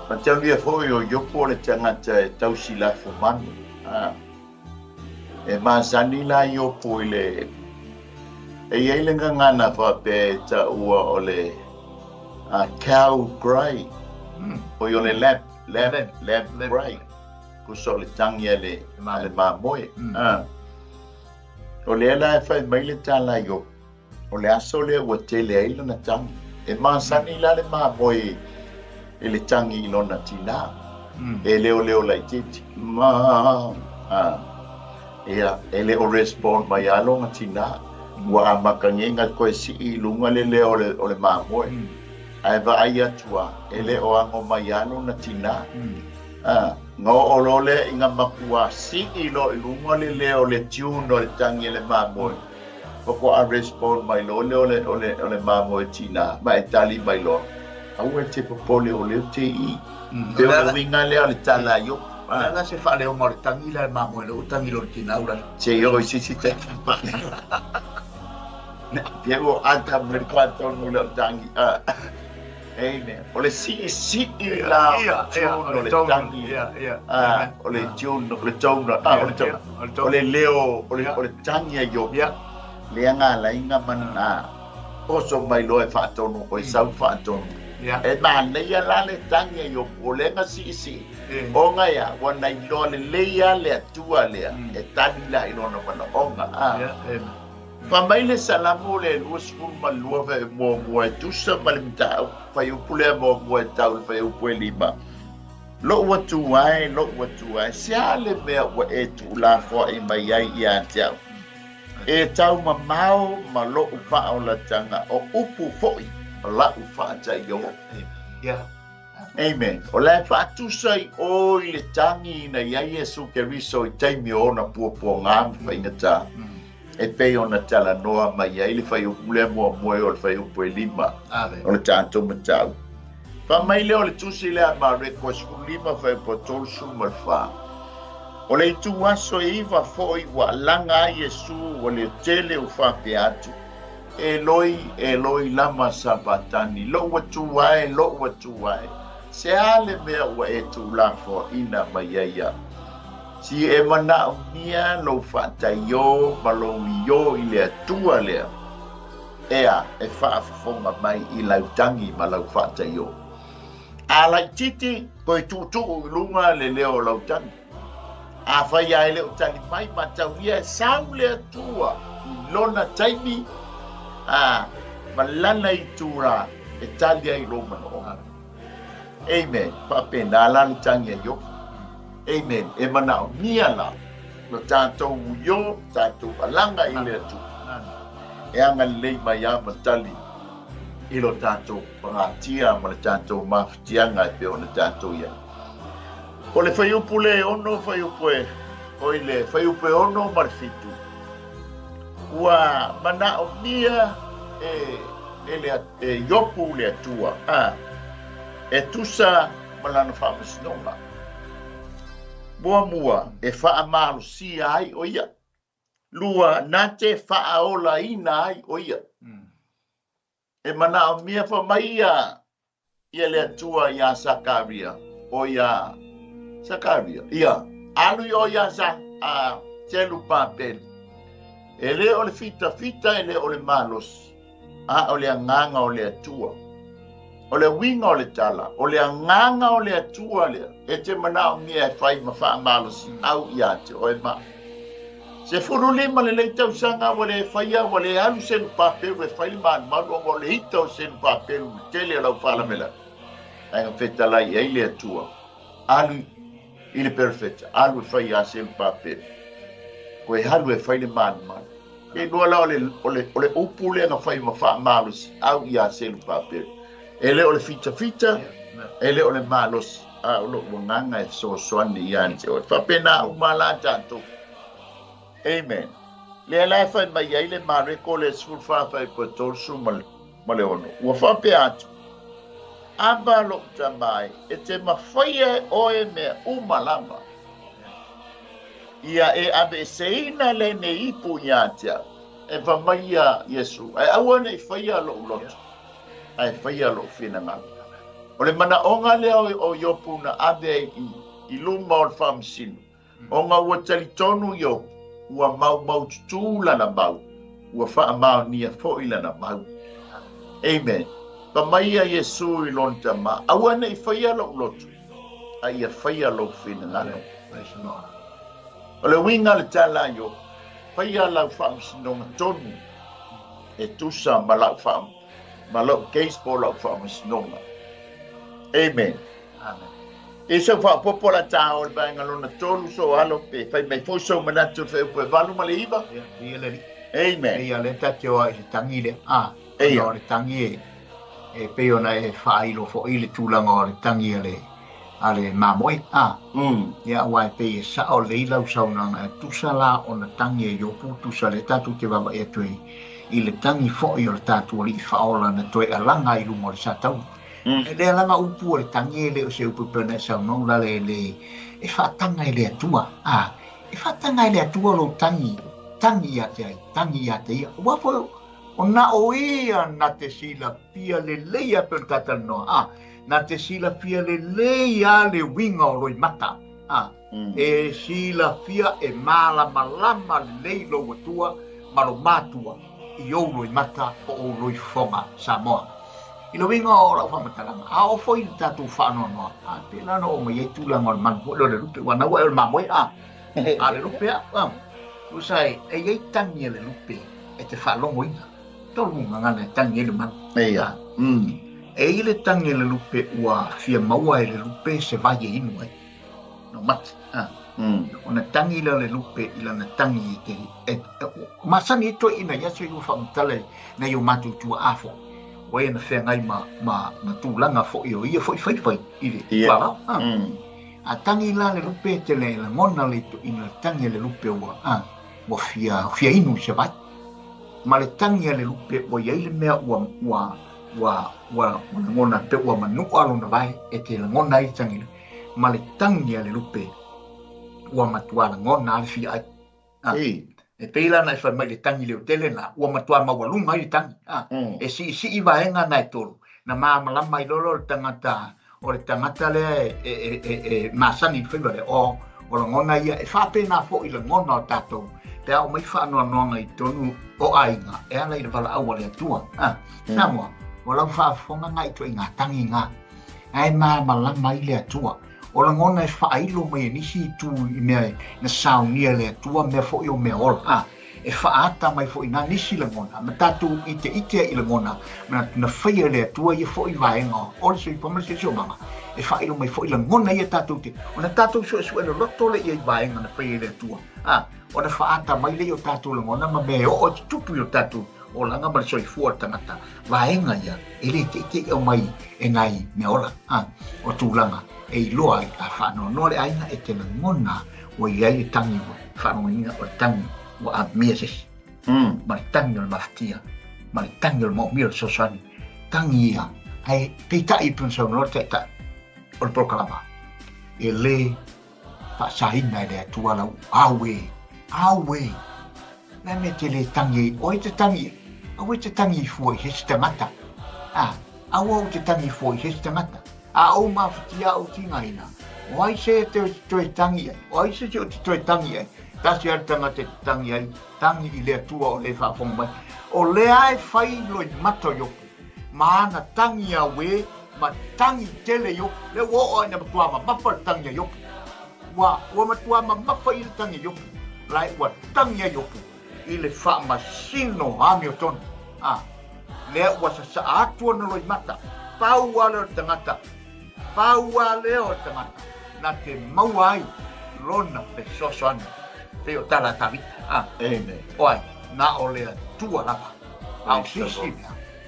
ma tangi e fo yo po le tangata e tausi la fumanu e ma sanila yo po le e ele ngana fa pe ta ua ole cow grey o yo le lab grey ku so le tangi le ma moe o le la fa mai le tala yo o le aso le o te le ile na tangi e ma sanila le ma moe e le tangi lona tina e leo la titi ma ele o respond mai alo na tina wa makangenga ko si lunga le o le ma moe ai va ai atua ele o ango mai alo na tina ngo olole inga makua si ilo lunga le o le tune o le tangi le ma moe ko a respond mai lo le ma moe tina ma tali mai lo au e te popole o le te I pe o winga le tala yo Nanga se fa le o mor tangi la ma mo le tangi lo tina ura che yo si te na piego anta mer quanto no le tangi amen o le si la o le tangi o le tune o le tone o le leo o le tangi yo le anga la inga man o so mai lo e fa tonu o sa fa tonu e ma ne ya la le tangi yo o le nga si o nga ya wana I lo le ya le tua le e tani la I lona mana onga fa mai le salamu le uskul malua ve mo e tusa malimta fa yu pule mo e tau fa yu lima lo watu ai sia le me wa e tu la fo I mai ai ia tau e tau mamao ma lo ufa o la tanga o upu foi la ufa ta yo amen o la fa tu sai o le tangi na ia Yesu Keriso I taimi ona puo ngam fa inata e pe ona tala noa mai ai le fai ule mo o le fai upo lima o le tanto matau fa mai le o le tusi le ma reko lima fai po tolsu mal fa o le tu aso iva foi wa langa Yesu o le tele u fa pe atu Eloi lama sabatani lo watu ai se ale me wa e tu la fo ina mai ai si e mana unia lo fata yo malo yo ile tua le e fa fonga mai I lau tangi ma lau fata yo ala titi ko tu lunga le leo lau tangi a fa ya le tangi mai ma tawia sau le tua lona taimi malana I tura e talia I Roma no amen pa pena la tangi yo amen e mana nia la no tanto yo tanto alanga I le tu e anga le mai ya matali ilo tātou pangatia ma le tātou mafitianga e pe o le tātou ia. O le whaiupu le ono whaiupu e, o i le whaiupu e ono ma le fitu. Ua mana o mia e yopu le atua, e tusa malana whamasinonga. Mua e whaamalo si ai o ia. Lua nate whaaola ina ai o ia. E mana o mia whamaia ia le atua ia Sakaria o ia Sakaria. Ia, alu o ia sa telu papel. E le o le fita e le o le malos. O le anganga o le atua. O le winga o le tala. O le anganga o le atua le. E te mana o mia e whai ma wha malos au ia te o e ma. Se furu lima le leitau sanga wa le whaia wa le alu senu papelu e whai man malu o le hitau senu papelu tele lau whalamela. Ainga whetalai e le atua. Alu i le perfecta. Alu e whai a senu papelu. Koe halu e whai le man. E noa la ole upu le na whai ma wha malos au ia senu papelu. E le ole fita, e le ole malos. O lo nganga e so soani ia ante o. Whapena umala tanto. Amen. Le la fa mai ai le mare ko le sul fa fa po torsu mal le ono. Wa fa pe atu. Aba lo tamai e te mafai o e me umalama. Ia e abe seina le ne ipu nyatia. E va mai ia Yesu. Ai awana e faia lo lot. Ai faia lo fina nga. O le mana onga le o yopu na abe i luma o famsinu. Onga ua talitonu yopu. Ua mau tutula na mau. Ua wha mau nia fo ila na mau. Amen. Pa maia Yesu i lonta ma. Awana i whaia lo lotu. A ia whaia lo fina ngano. O le winga le tala yo. Whaia lau whaamsinonga tonu. E tusa ma lau whaam. Ma lau keispo lau whaamsinonga. Amen. Amen. E so fa popola Taeao le banga lona tolu so alo pe fai mai fo so manatu fe po valu ma le iva. Ia le. Amen. Ia le tatio ai tangi le. Ia le tangi e pe ona e fai lo fo ile tulanga o le tangi ale mamoi. Ia wai pe sa o le ila usauna tu sala ona tangi e yopu tu sale tatu te baba e tu ile tangi fo i o tatu li faola na toe alanga i lumo le satau. E le langa upu o le tangi le o se upu pene sa non la le e fa tanga le atua. E fa tanga le atua lo tangi ya te ia. Wa fo ona o ia na te sila pia le leia per tatano. Na te sila pia le leia le winga o loi mata. E sila pia e mala malama le lei lo watua malo matua i o loi mata o loi fonga Samoa. I lo winga o la whamatalanga. O foi tatu whano noa. Pe lana o mai e tūlanga o le manu. Lo le lupe. Wana ua e le mamoi. Le lupe a. Usai, e iei tangi e le lupe. E te whalongo inga. Tolu ngangana e tangi e le manu. Eia. E i le tangi e le lupe ua fia maua e le lupe se vai e inu ai. No mati. Ona tangi le lupe i lana tangi e te. Masani e toi ina yaso i whamatale na i o matu tua afo. Wai na whengai ma tūlanga fo i o ia fo i whai i le wala. A tangi la le lupe te le ngona le to ina tangi le lupe ua. Wa fia inu se vai. Ma le tangi le lupe wa iai le mea ua ngona pe ua manu alo na vai e te ngona i tangi. Ma le tangi le lupe ua matua ngona le fia ai. E peila na fa mai le tangi le tele na ua matua mawalunga i tangi. E si i vaenga na tolu. Na malama mai lolo le tangata o le tangata le masani whaiware o le ngona ia e whapena fo i le ngona o tātou. Te au mai whanua noanga i tonu o ainga. E ala i le wala awa le atua. Samoa, o lau whaafonga ngai to i ngā tangi ngā. Ai malama i le atua. O la ngona e whailo mai nisi tu i mea na saunia le atua mea fo i o mea ola. E whaata mai fo i nā nisi la ngona. Ma tātou i te i la ngona. Na whaia le atua i fo i vaenga. O le sui pamara se sio manga. E whailo mai fo i la ngona i a tātou te. O na tātou sua e na loto le i a i vaenga na whaia le atua. O na whaata mai le i o tātou la ngona. Ma mea o te tupu i o tātou. o langa ma soifua tangata vaenga ia ele te o mai e ngai me ola o tūlanga e iloa i a whanau le aina e te ngona o iai e tangi o whanau inga o tangi o a mea sesi ma le tangi o le maftia ma le tangi o le maumia o sosani tangi ia ai peitai i pensau no te ta o le prokalama e le whaasaina e le atua lau awe na me te le tangi o te tangi o te tangi fuai hesi tangata awa o te tangi fuai hesi tangata o mawhitia o tingaina o ai se te toi tangi ai o ai se te toi tangi ai tasi ar tangata te tangi ai tangi i le atua o le whaafonga mai o le ai whai loi mato yoku maana tangi a we ma tangi tele yoku le wo o ina matua ma mawha tangi a yoku wa matua ma mawha i tangi yoku lai wa tangi a yoku i le wha masino hami o tonu le wa sa atua na loi mata pau ale o tangata pau ale o tangata na te mauai lona pe sosoani te o tala tavi oi na o le tua lava au sisi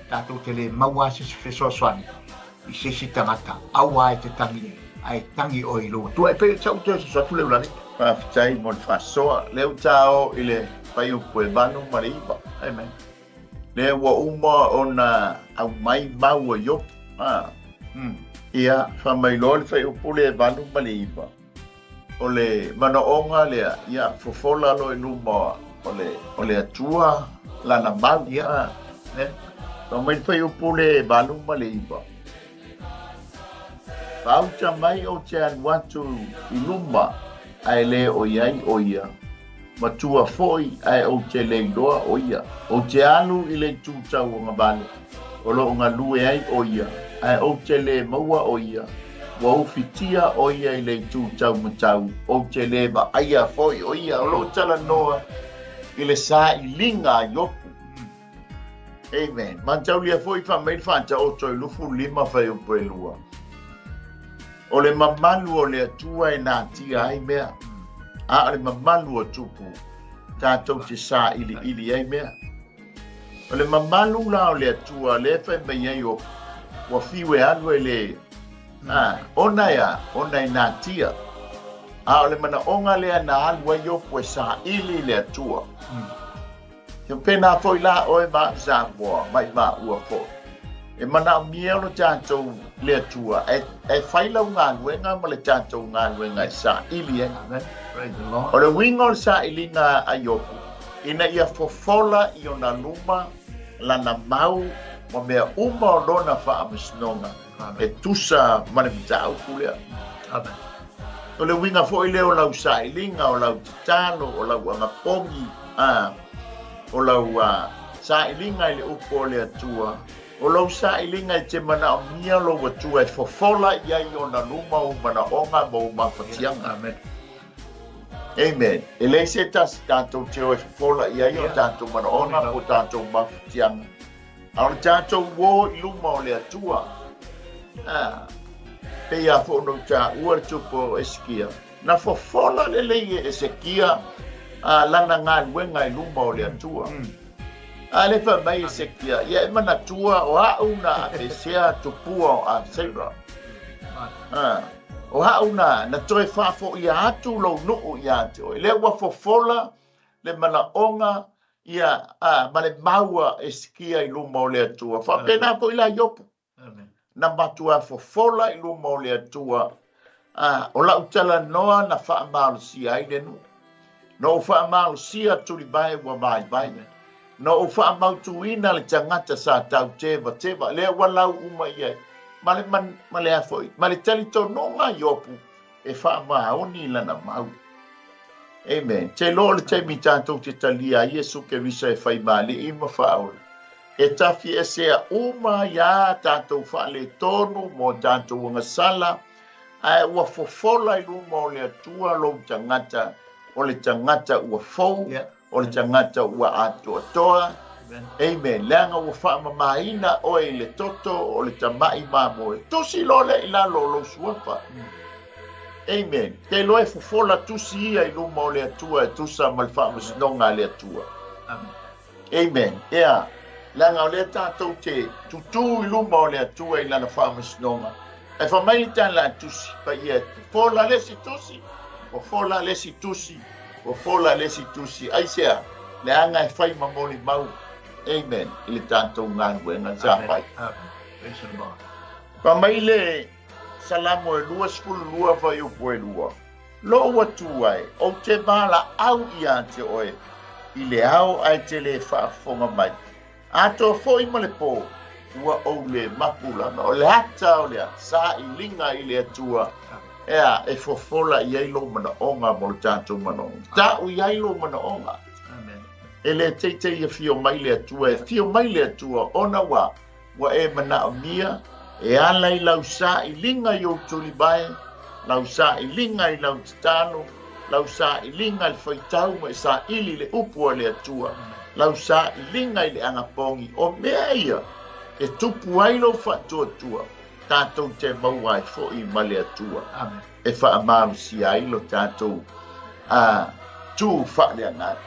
tatou te le maua se fe sosoani i sisi tangata au ai te tangi o ilo tu e pe tau te so tu le ulale pa fitai mo fa so le tao ile pai o pue banu mariba amen le wa uma ona au mai mau yo ia fa mai lol fa o pule banu mariba ole mana onga le ia fofola lo iluma ole atua la na mau ia ne so mai fa o pule banu mariba Pauta mai o te watu iluma ai le o iai o ia. Matua foi ai o te leiloa o ia. O te alu i le tūtau o ngabale. O lo ngā lue ai o ia. Ai o te le maua o ia. Wa ufitia o ia i le tūtau matau. O te le ba aia foi o ia. O lo tala noa i le sa i linga yoku. Amen. Mantau lia foi fa mai whanta o toi lufu lima fai o puelua. O le mamalu o le atua e nā tia ai mea. O le mamalu o tupu. Tātou te sā ili ai mea. O le mamalu la o le atua le fai mai ai o fiwe alu e le. Ona e nā tia. O le mana onga lea nā alu ai o pue sā ili le atua. Te pena foi la o e maa sa mua mai maa ua foi. E mana mia no tātou le atua e whailau ngā luenga ma le tātou ngā luenga e sa ili o le wingo le sa ili ngā aiopu ina ia fofola i o na luma lana mau ma mea uma o lona wha amisnonga e tusa mane mitau kulea o le winga fo i leo lau sa ili ngā o lau titano o lau angapongi o lau sa ili ngā i le upo le atua o lau sa ilinga i te mana o mia lo watua e fofola iai o na luma o mana onga mo mawhatianga. Amen. Amen. E lei se tas tātou te o e fofola iai o tātou mana onga o tātou mawhatianga. A o tātou wo i luma o le atua. Pea whono tā ua tupo e skia. Na fofola le lei e se kia lana ngā luenga i luma o le atua. Ale fa mai se kia ia mana tua o hauna e sea tupua a seira o hauna na toe fa fo ia atu lo no ia to le wa fofola le mana onga ia ma le maua e skia i luma o le tua fa pena po ila yopu na matua fofola i luma o le tua o la utala noa na fa mal si ai denu no fa mal si atu li bai wa bai no o wha mautuina le tangata sa tau teva le walau uma iai ma le afoi ma le talito nonga yopu e wha maoni lana mau amen te lo le te mi tātou te talia Iesu ke visa e whai mali i ma whaola e tafi e sea uma ia tātou wha le tonu mo tātou ngasala ai ua fofola i luma o le atua lo tangata o le tangata ua fou o le tangata ua atoa. Amen. Leanga ua whaamamaina o e le toto o le tamai mamoe. Tosi lo le ila lo suafa. Amen. Te loe fofola tusi ia i luma o le atua e tusa mal whaamasnonga le atua. Amen. Ea, langa o lea tātou te tutu iluma o lea tua I lana whaamasnonga. E whamai tan la tusi, pa ia fola lesi tusi, o fola lesi tusi, o fola lesi tusi. Ai sea, le anga e whai mamoni mau. Amen. I le tātou ngāngu e ngā zāpai. Whamai le salamo e lua skulu lua whai o poe lua. Lo ua tuai, o te mala au ia te oe. I le au ai te le whaafonga mai. Ato foi ma le pō, ua o le mapulanga, o le hata o lea, sa I linga I le atua, ea e fofola I ailo mana onga mo le tātou manonga. Ta u I ailo mana onga. E le teitei e fio mai le atua, e fio mai le atua, ona wa e mana o mia, e ala I lau sa I linga I o tuli bae, lau sa I linga I lau tatalo, lau sa I linga I whaitau ma sa ili le upua le atua, lau sa I linga I le angapongi, o mea ia, e tupu ailo whatua tua, tātou te maua I fo I ma le atua, e wha amaru si ailo tātou, tu wha le angat.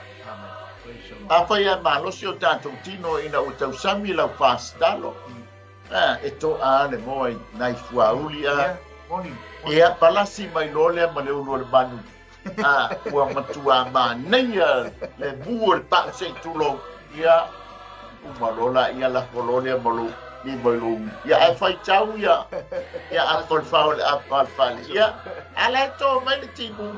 A whai a malosi o tātou tino ina o tau sami lau whāstalo, e to a le moa I nai fuauli a, e a palasi mai lolea ma le ulu le manu, ua matua ma neia le mua le pa se tulo ia umalola ia la kololea malu ni malu ia e fai tau ia a kolfau le apal fale ia ala to mai le timu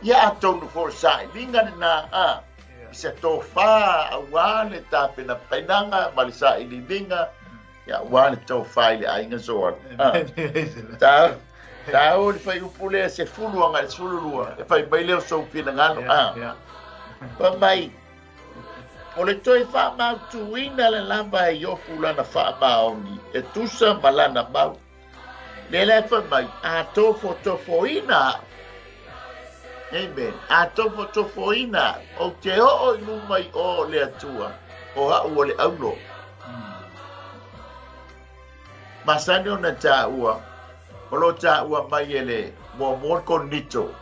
ia to no for sai linga na se to fa awane ta pena penanga malisa I linga ia wane to fa le ainga zoa ta Taeao le fai upule se fuluanga le sululua. E fai baileo sou pina ngano. Pa mai. O le toi wha mau tuina le lamba e yofu lana wha maoni. E tusa malana mau. Le le fai mai. A tofo ina. Amen. A tofo ina. O te o ilumai o le atua. O hau o le aulo. Masani o na Taeao. Olo ta ua mai ele mo konito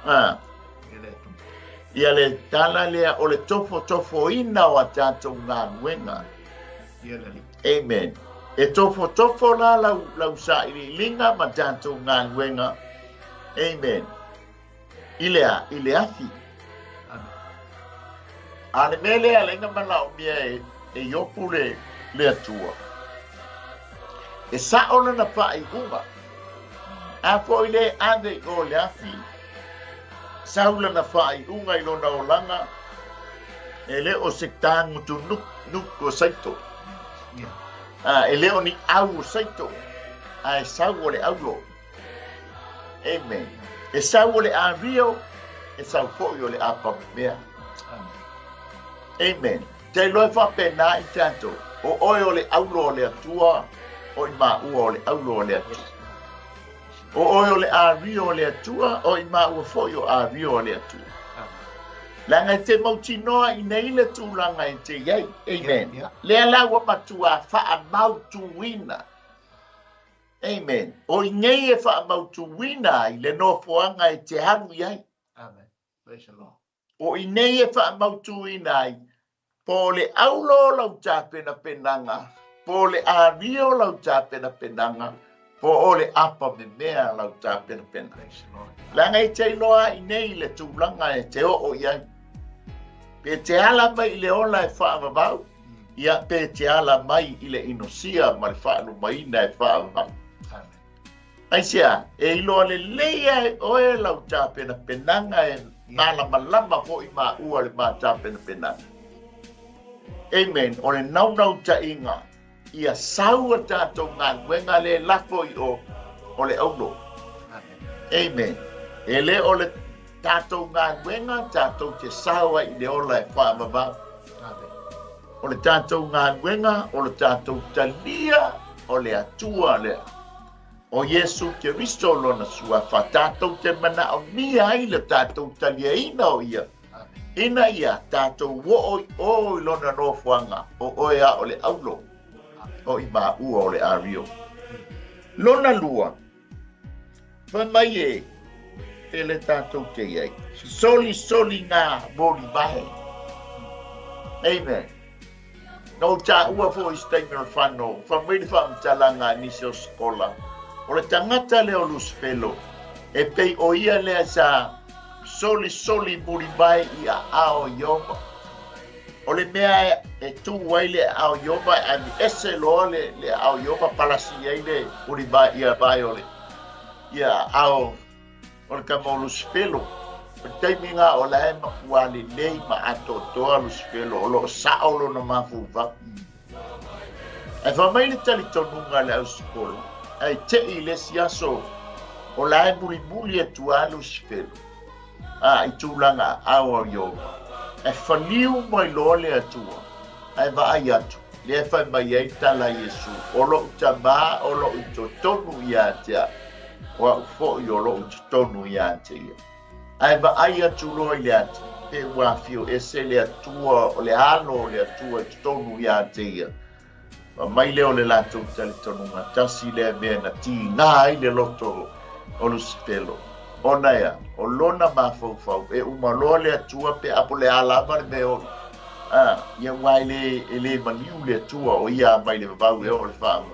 ia le tala lea o le tofo ina o tātou ngā nuenga amen e tofo la lau sa ili linga ma tātou ngā nuenga amen ile afi ale mele a lenga mana o mia e yopu le atua e sa ona na pa I uma a foi le ande o le afi saula na fai unga I lona o langa e le o sektan mutu nuk o saito e le o ni au saito e sau o le aulo amen e sau o le a rio e sau foi o le apa mea amen te loi fa pena I tanto o oi o le aulo o le atua o I ma ua o le aulo o le atua o oio le a rio le atua o I maua foi o a rio le atua. Langa te mautinoa I nei le tūlanga I te iei. Amen. Lea laua matua wha mautuina. Amen. O I nei e wha mautuina I le nofoanga I te haru iei. Amen. Praise the Lord. O I nei e wha mautuina I po le aulo lau tāpena penanga. Po le a rio lau tāpena penanga. Po ole apa me mea lau tā pena. Langa I te iloa I nei le tūlanga e te o iai. Pe te ala mai I le ola e whaamavau. Ia pe te ala mai I le inosia ma le whaalu maina e whaamavau. Ai sea, e iloa le leia e oe lau tā pena penanga e malama fo I ma ua le ma tā pena penanga. Amen. O le nau ta inga. Ia saua tātou ngā nuenga le lafo I o le aulo. Amen. E le o le tātou ngā nuenga, tātou te saua I le ola e whaamavau. O le tātou ngā nuenga, o le tātou talia, o le atua lea. O Yesu te risto lona sua, wha tātou te mana o mia I le tātou talia ina o ia. Ina ia tātou o lona no fuanga, o oea o le aulo. O I ma ua o le a rio. Lona lua. Pa mai e le tātou te iei. Soli ngā mori mahe. Amen. no cha ua fo statement fano fa me fa mtalanga ni so skola o le tangata le o luspelo e pei o ia le sa soli muri mai ia ao yoba o le mea e tu wai le ao yoba and ese lo le ao yoba palasi ile muri mai ia vai ole ia ao o le kamo luspelo taiminga o la e makuali nei ma atotoa luspelo o lo saolo na mafuva e fa mai le tali tonunga le au skolo ai te i le siaso o la e muri e tua luspelo i tūlanga au yoga e whaniu mai lo le atua ai vai atu le e whai mai ei tala Yesu o lo utama o lo utotonu ia tea wa ufo i o lo utotonu ia tea ai ba ai atu lo i le atu pe wa fio ese le atua o le ano le atua tonu ia tea ma mai leo le lato tali tonunga tasi le mea na ti ngā ai le loto o lo spelo ona ia o lona mafau e umaloa le atua pe apo le alava le meo ia wai le maniu le atua o ia mai le vau e o le whaama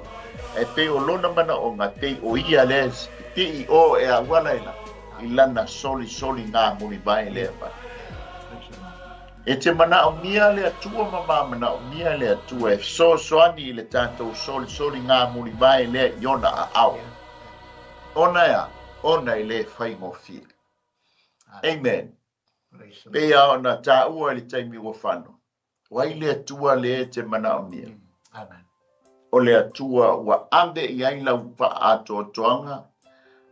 e pe o lona mana o ngā te o ia le te i o e a wana i lana soli ngā mui mai le apa. E te mana o mia le atua mana o mia le atua e soani le tātou soli ngā mui mai le iona a au. Ona i le whaingofi. Amen. Pea ona tā ua le taimi wa whano. Wai le atua le te mana o mia. Amen. O le atua wa ande i ailau pa ato toanga.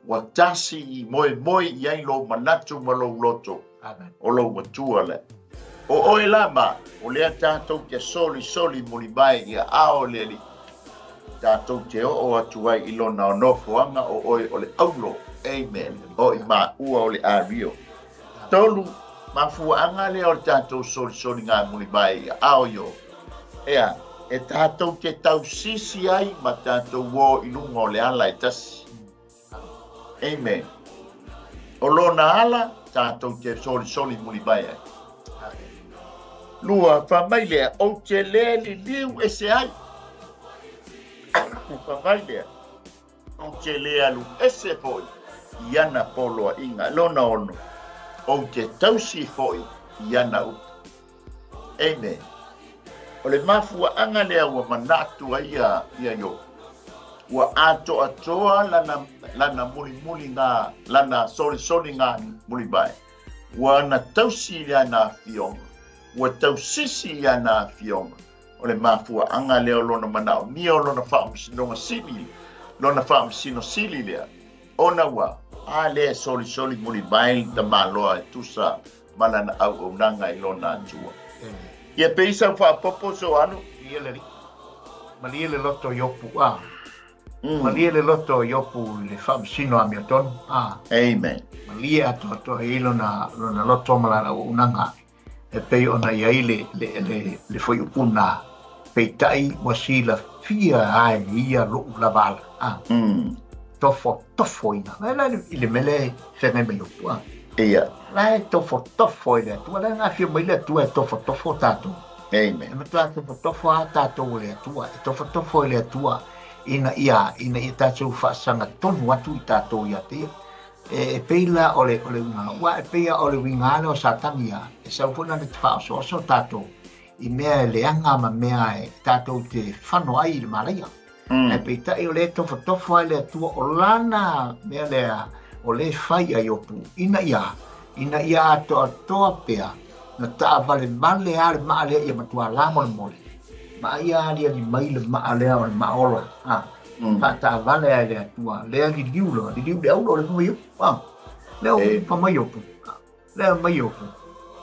Wa tasi i moe i ailo manatu malo loto. Amen. O lo matua le. O oe lama, o lea tātou ke soli muli mai i a ao le li. Tātou te o atuai ilo na onofoanga o oe o le aulo. Amen. O i ma ua o le ario. Tolu, mafuanga le o le tātou soli ngā muli mai i a ao yo. Ea, e tātou te tau sisi ai ma tātou wo ilunga o le ala e tasi. Amen. O lona ala, tātou te soli muli mai ai. Lua, whamai lea, o te lea li liu e se ai. Whamai lea, o te lea lu e se foi, iana poloa inga, lona ono. O te tausi foi, iana upu. Amen. O le mafua anga lea ua manatu ai ia yo. Ua ato atoa lana muli ngā, lana soli ngā muli bai. Ua na tausi lea na fionga. Ua tausisi ia nā fionga. O le mafua anga leo lona manao. Mia o lona whaamsinonga sili. Lona whaamsino sili lea. Ona ua. A lea soli muli mai ta maloa e tusa malana au nanga i lona atua. Ia peisa whaapopo so anu. Ia le Malia le loto yopu Malia le loto yopu le whaamsino a mea tonu. Amen. Malia ato e lona loto malana au nanga. E pei ona iai le foi upuna pei tai wasila fia ai ia lo la bala tofo ina la ile mele se me me upua ia la tofo ile tu la nga fia mai le tu tofo tato amen me tu tofo tato le tu tofo ile tu ina tato fa sanga tonu watu tato ia te e peila ole una wa peia ole winga o satania e sa fona de fa so tato i mea le anga ma mea e tato te fano ai le malaia e peita e ole tofo ai le tua o lana mea le o le fai ai opu ina ia ato pea na ta vale ale ma le ia matua la mole ma ia ali mai le ma ale o ma ola ta vale ai tua le li liu le aulo le mai leo pa mai opu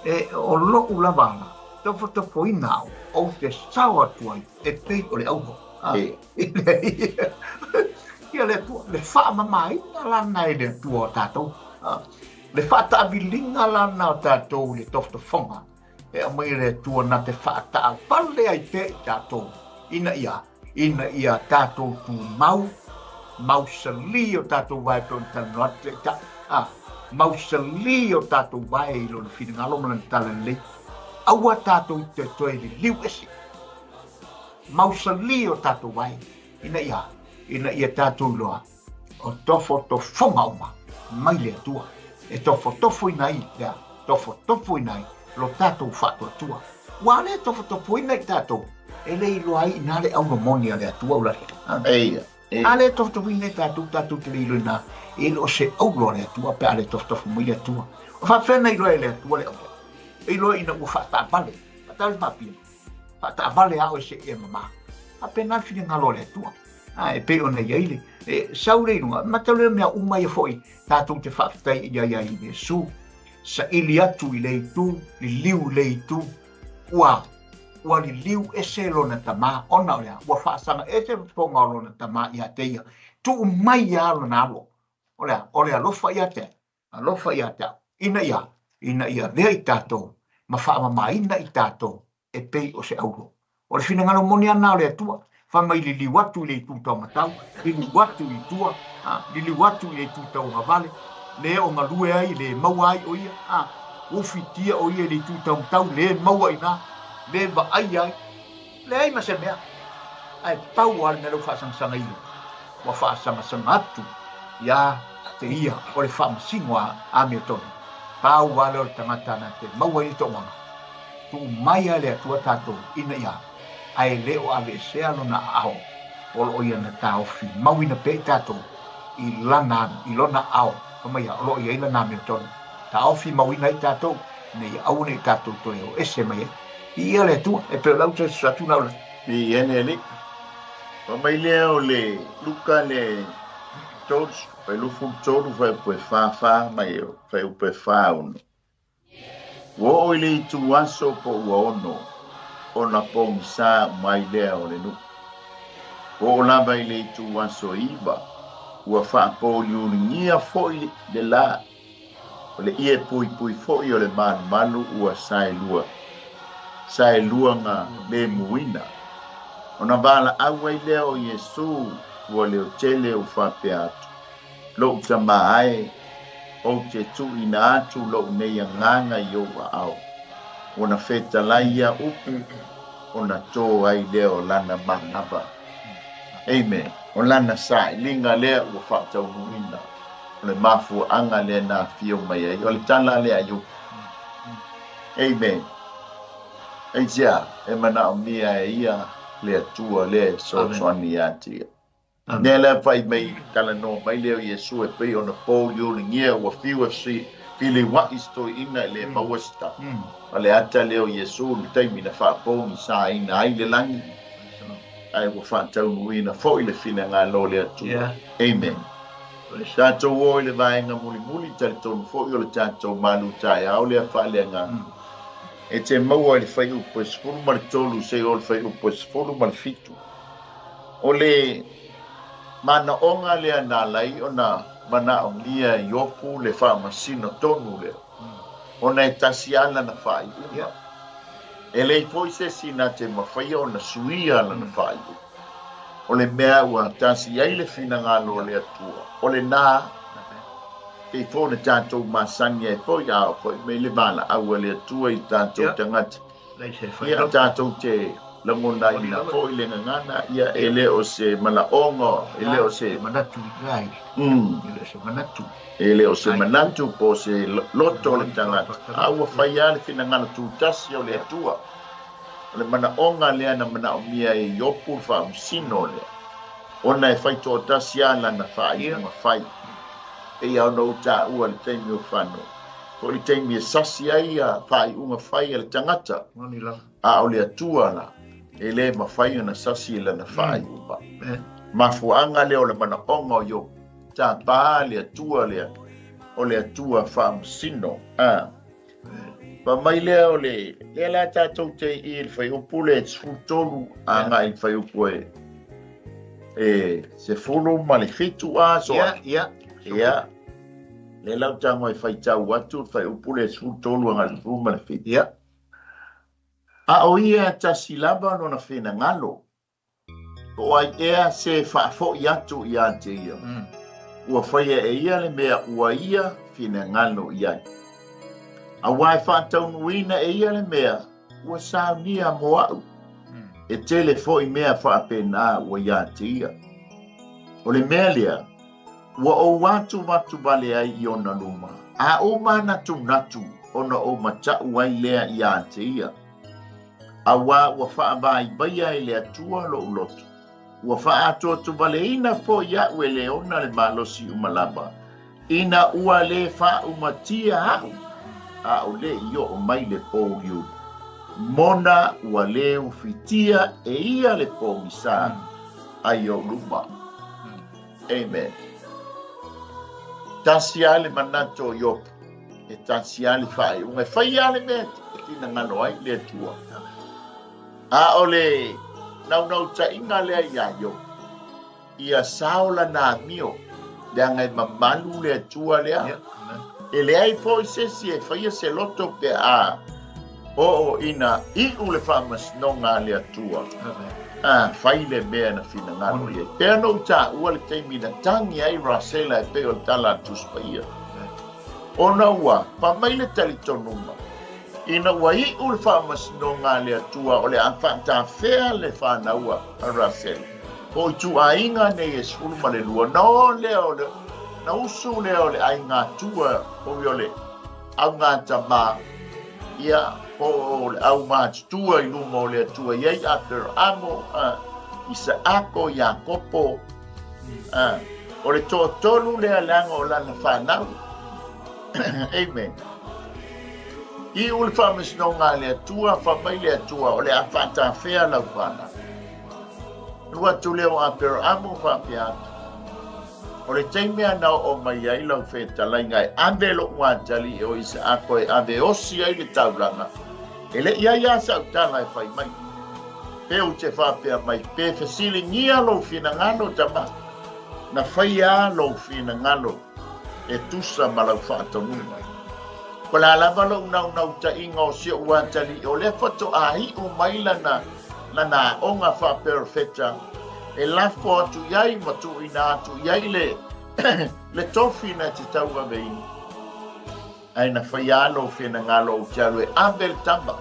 e o lo ula bala tofo ina o te sawa tua e pe o le aulo ia le tua le fa mai la nai le tua tato le fa ta bilinga la na tato le tofto fonga e mai le tua na te fa ta palle ai te tato ina ia tato tu mau salio tato vai ton tanote mau salio tato vai lo finalo man tale le awa tato te toi liu esi mausoleo tātou wai. Ina ia tātou loa. O tofo to fonga uma. Mai le tua. E tofo inai. Tofo inai. Lo tātou whatua tua. Wale tofo inai tātou. E le ilo ai inale au no moni ale atua ula. Eia. Ale tofo inai tātou te le ilo ina. E lo se au lo ale atua. Pe ale tofo mai le atua. O whawhena ilo ele atua le au. E ilo ina ua whata vale. Whata mapia. Whata vale ao e se e mama. A pena whina ngalo le atua. E pe ona iaile. E saure inunga. Matalo mea umai foi. Tātou te whaftai ia i su. Sa ili atu i leitu. Li liu leitu. Ua li liu e se lona tama. Ona olea. Ua whaasanga e se ponga lona tama i ateia. Tu umai ia lona alo. Olea lofa i atea. Lofa i atea. Ina ia. Vea i tātou. Ma whaamamaina i tātou. E pei o se auro. O le whina moni ana o le atua. Whamai li watu i le tūtau matau. Li watu i tua. Li watu i le tūtau havale. Le o ngalue ai, le maua ai o ia. Ufitia o ia le tūtau matau. Le maua i nā. Le va ai. Le ai ma se mea. Ai pau al mero whaasangsanga ia. Wa whaasangsanga atu. Ia te ia. O le whaamasingoa a mea tonu. Pau wale o le tangata na te maua i to manga. Tu mai ale atua tātou ina ia. Ai leo ave se alona ao. Olo ia na taofi. Mau ina pe tātou. I lona ao. Kamai a olo ia ila nā mea tonu. Taofi mau ina i tātou. Nei au nei tātou to eo. Ese mai e. I ale atua. E peo lau te satu naula. I ene li. Kamai leo le luka le tōs. Pai lufu tōru fai upe whawha mai eo. Fai upe whauno. Wo ile tu waso po ono ona pong sa mai leo le nu. Wo la ba ile tu waso iba. Wa fa po liunia foi de la. Le ie pui foi o le Malū ua 𝗟𝗒𝗍𝚎𝚘. 𝗟𝗒𝗍𝚎𝚘 nga le muina. Ona bala awe leo Yesu wo le tele u fa peatu. Lo tama ai. O te tu ina atu lo nei nganga yo ao. Ona feta laia upu. Ona tō ai leo lana manaba. Amen. O lana sai linga lea ua whaatau muina. O le mafu anga lea na fio mai ai. O le tala lea yo. Amen. Eisia, e mana o mia e ia lea tua lea so soani atia. Nela fai mai kala no mai leo Yesu e pei ona po yo ngia wa fiu si fili wa isto ina le mawasta. Ale ata leo Yesu ni taimi na fa po ni sa ina ai le langi. Ai wa fa tau muina fo ile fina nga lo le atu. Amen. Sa to wo ile vai nga muli tal ton fo yo le tato Malū Taeao le Faaleagaga. E te maua ile fai upo sfulu mar tolu se o le fai upo sfulu mar fitu. Ole mana onga lea nā lai ona mana o lia i opu le whaamasino tonu lea. Ona e tasi ala na whai uma. E lei poise sina te mawhaia ona suia ala na whai uma. O le mea ua tasi ai le whina ngalo lea tua. O le nā, e fōna tātou masani e poi ao poi me le mana aua lea tua i tātou tangata. Ia tātou te langona ina fo ile ngana ia ele o se malaongo ele o se manatu gai ele se manatu ele o se manatu po se loto le tanga aua faia le fina ngana tu tasi o le atua le manaonga le ana mana o mia e yopu fa msino le ona e fai to tasi ala na fai ma fai e ia no ta ua le taimi o fano ko le taimi e sasi ai a fai uma fai le tangata a o le atua la ele mawhai na sasi ila na whai upa. Mafuanga leo le mana ongo yo ta pā le atua lea o le atua whaamsino. Pa mai leo le la tātou te i il whai upu le tfutolu a ngā il whai upu e se fulu mali fitu a so. Ia. Le lau tango e whai tau atu whai upu le tfutolu a ngā il fulu mali fitu. Ia. A o ia tasi lava no na whina ngalo. O ai ea se whaafo i atu i ate ia. Ua whaia e ia le mea ua ia whina ngalo i ai. A wai whaatau nuina e ia le mea ua saunia mo au. e tele foi mea whaapena ua ia tia. O le mea lea, ua o watu matu vale ai i ona luma. A o mana tu natu, ona o matau ai lea ia tia. A ua whaavai baia i lea tua lo ulotu. Ua whaatua tu vale ina fo ia ue le ona le malosi umalaba. Ina ua le wha umatia au. A o le io o mai le pōriu. Mona ua le ufitia e ia le pōmisa ai o luma. Amen. Tasia le manato yopu. E tasia le whai. Unga whaia le mea e tina ngano ai le tua. A o le nau ta inga lea ia yo. Ia saola na mio. Le angai mamalu le tua lea. E le ai po i sesi e whaia se loto pe a. O ina i ule whamas nonga le tua. Whai le mea na whina ngano ia. Pea no ta ua le teimi na tangi ai rasela e peo tala tuspaia. Ona ua, pa mai le tali tonuma. Ina ua i ule whamas nonga le tua o le anfanta whea le whanaua a rasela. O i tu a inga nei e sulu ma le lua. No leo le, na usu leo le ai ngā tua o le au ngā tama. Ia o le au māt tua i luma o le tua. Iei a amo i sa ako i a kopo. O le tō tolu lea langa o lana whanau. Amen. I ule whamis no ngā lea tua, whamai lea tua, o le a whata whea lau whana. Lua tu leo a pero amo whape atu. O le teimea nao o mai ai lau wheta lai ngai, ande lo ua tali o isa a koe, ande osi ai le tauranga. E le ia ia sa utala e whai mai. Peu te whapea mai, pe whasili ngia lo whina ngano tama. Na whai a lo whina ngano, e tusa ma lau whaatonu mai. Ko la lava lo nau ta inga o sia ua tali o le whato a hi o maila na onga wha perfecta e lafo atu iai matu ina atu iai le tofi na te taua veini. Ai na whaialo whina ngalo o tiaru e ambel tamba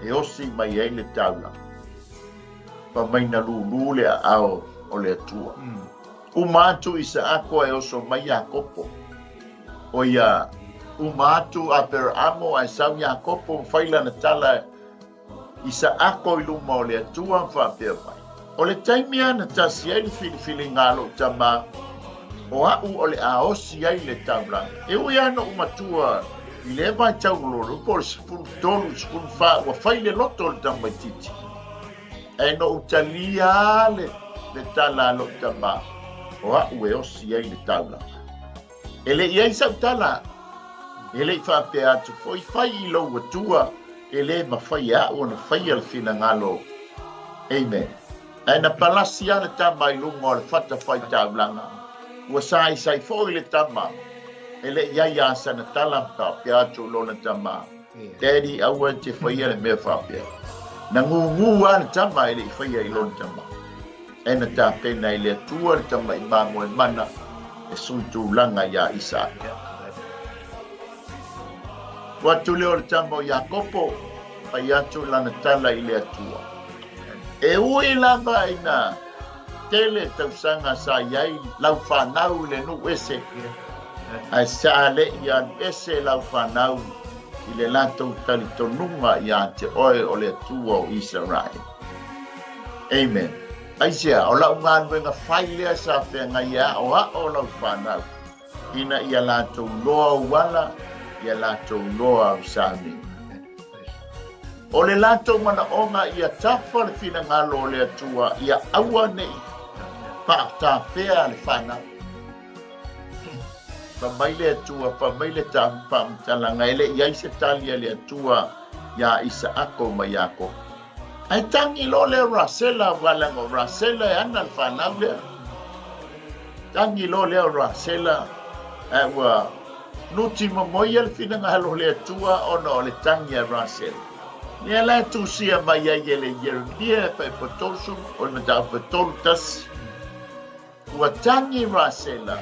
e osi mai ai le taula. Pa mai na lulu le ao o le atua. Umatu isa ako e oso mai a kopo. O ia umatu a per amo ai sau ia kopo whaila na tala isa ako i luma o le atua whapea mai. O le taimia na tasi ai fili ngalo tama o au o le aosi ai le tauranga. E ui ano umatua i le vai tauloro po le sipunu tolu sipunu wha ua whaile loto le tamaititi. E no utalia le tala lo tama o au e osi ai le tauranga. E le iai sau tala e le whapea atu foi whai i lo watua e le mawhai a o na whai al fina ngalo. Amen. E na palasia le tama i lunga o le whata whai taulanga. Ua sai foi le tama. E le iai asa na talamka pe atu lo na tama. Daddy aua te whai ale mea whapea. Na ngu ana tama e le whai ai lo na tama. E na ta pena i le atua le tama i mango e mana e suntu langa ia Isaka. Watu leo le tama o Iakopo pai atu lana tala i le atua. E ui lava ina tele tausanga sa iai lau whanau le nu ese. Ai sa le ian ese lau whanau i le lato tali tonunga ia te oe o le atua o Israel. Amen. Aisia, o lau ngānwe ngā whai lea sa whenga ia o a o lau whanau. Ina ia lato loa wala, ia lato loa o sāni. O le lato mana onga ia tafa le whina ngalo o le atua, ia aua nei, pa whea le whanau. Pa mai le atua, pa mai le talanga, ele iai se talia le atua, ia isa ako ma iako. Ai tangi lo le rasela walango rasela e ana whanau lea. Tangi lo le rasela e wa nuti mamoia le whina ngalo le atua ona o le tangi a rasela. Nia la tu sia mai ai ele Jeremia pa potosum o na ta potoltas. Ua tangi rasela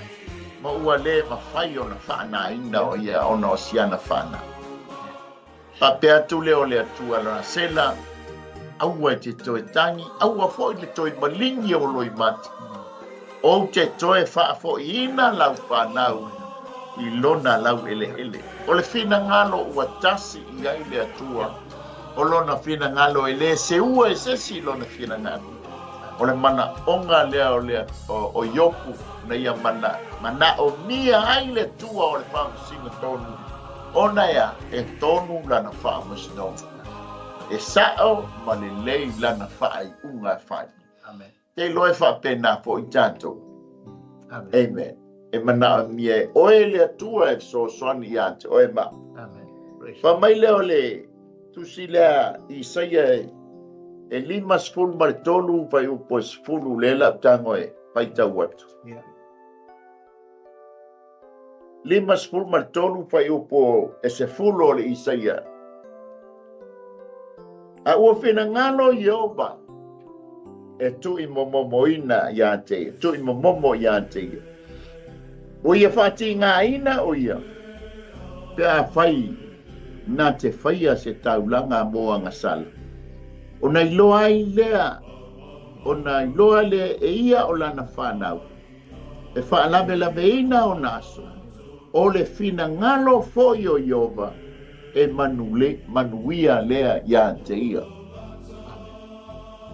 ma ua le ma fai ona whana ina o ia ona o siana whana. Pa pea tu le o le atua rasela aua te toe tangi, aua fo le toe malingi o loi mati. O te toe faa fo ina lau whanau I lona lau ele. O le fina ngalo ua tasi I ai le atua. O lona fina ngalo ele se ua e sesi lona fina ngalo. O le mana onga lea o lea o yoku na ia mana o mia ai le tua o le whamusinga tonu. Ona ia e tonu lana whamusino. E sao ma le lei lana whaai unga whaai. Amen. Te loe whapena fo I tātou. Amen. E mana o mia e oe le atua e so soani ia te oe ma. Amen. Wha mai leo le tusi lea I saia e lima sfulu ma le tolu vai upo e sfulu lela tango e paitau watu. Lima sfulu ma le tolu vai upo e se fulu o le Isaia. A ua whina ngalo Iova e tui momomoina ia te, tui momomo ia te. O ia whati ngā ina o ia. Pea whai nā te whaia se taulanga moa ngasala. O na iloa I lea, o na iloa le e ia o lana whanau. E whaalawe lawe ina o naso. O le fina ngalo fo I o Iova e manuia lea ia te ia.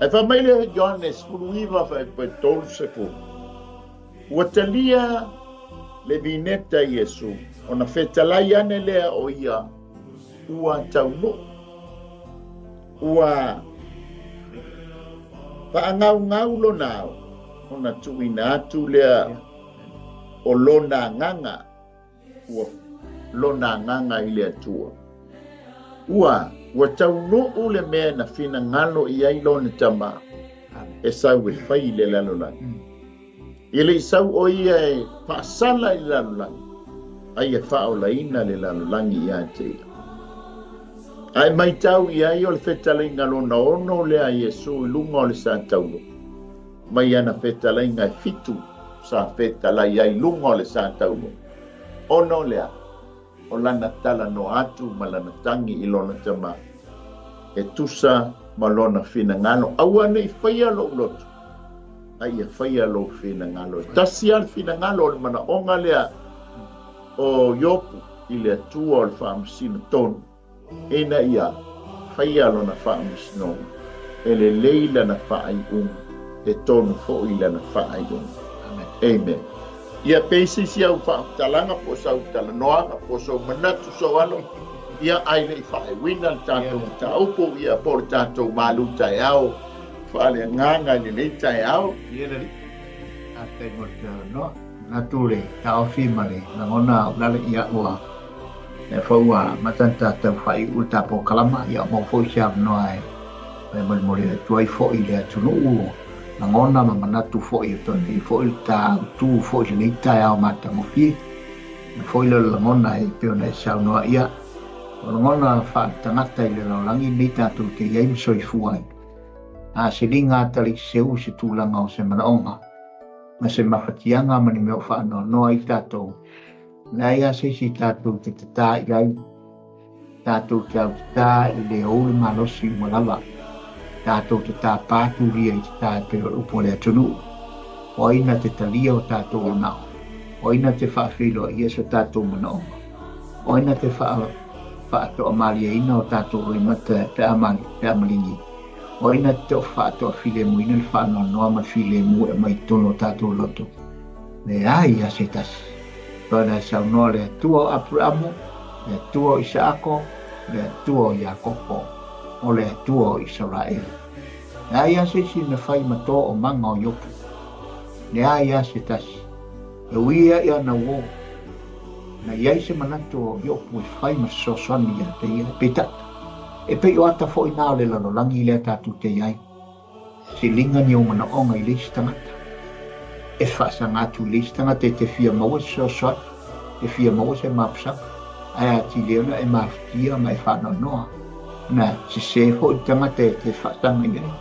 E whamaile Johannes Furuiva whai pai tolu se fu. Ua talia le vineta Iesu, o na whetalai ane lea o ia, ua taunu. Ua whaangau lo nao, o na tuina atu lea o lona nganga, ua lona nganga I lea tua. Ua taunu ule mea na fina ngalo I ai lona tama, e sau e whai le lalolai. Ile sau o ia e whaasala I lalolai, ai e whaolaina le lalolangi ia te. Ai mai tau I ai o le whetalinga lona ono lea Iesu I lunga o le sa taulo. Mai ana whetalinga e fitu sa whetalai ai lunga o le sa taulo. Ono lea, o lana tala no atu ma lana tangi I lona tama. E tusa ma lona fina ngano. Aua nei whaia lo ulotu. Ai e whaia lo fina ngalo. Tasi al fina ngalo le mana onga lea o yopu I lea tua o le whamusina tonu. Ena ia, whaia lo na whamusino. E le leila na whaai e tonu fo I lana whaai Amen. Ia peisi si au whaatalanga po sau talanoanga po sau manatu sau ano. Ia ai nei whae wina le tātou taupo ia po le tātou Malū Taeao. Faaleagaga I le nei Taeao. Ia le a te mo te no na tule ta ofi male na ngona lale ia ua. E faua matanta te whai u tapo kalama ia mo fo sia no ai. Pe mo mo le tuai fo I le tunu u. Na ngona ma manatu fo I toni fo I ta tu fo I le Taeao mata mo fi. Fo I le ngona I pe ona sa no ia. Ngona fa tangata I le langi ni tatu te ia so I fuai. A se linga tali seu se tūlanga o se manaonga. Ma se mawhatianga mani meo whaano noa I tātou. Nā ia se si tātou te tā I ai. Tātou te au te tā I le oule malosi malawa. Tātou te tā pāturi I te tā te upo lea tunu. O ina te talia o tātou o nao. O ina te whaafilo I esa tātou manaonga. O ina te whaato amalia ina o tātou o imata te amalingi. O ina te o whaato a while mu ina le whaano noa ma while mu e mai tono tātou loto. Le ai a se tasi. Pāna sau noa le tua o Abrahamu, le tua o Isaako, le tua o Iakopo, o le tua o Israel. Le ai a se si na whai mato o manga o yopu. Le ai a se tasi. E uia ia na wo. Na iai se manatu o yopu e whai ma sosoni ia te ia petata. E pe o ata fo ina le lalo langi le tatu te iai. Si linga ni o mana onga I leisi tangata. E whaasa ngātu leisi tangata te fia maua so soat. Te fia maua se mapsaka. Ai ati leona e mawhitia ma e whana noa. Na si se fo I tangata te whaasa ngai ai.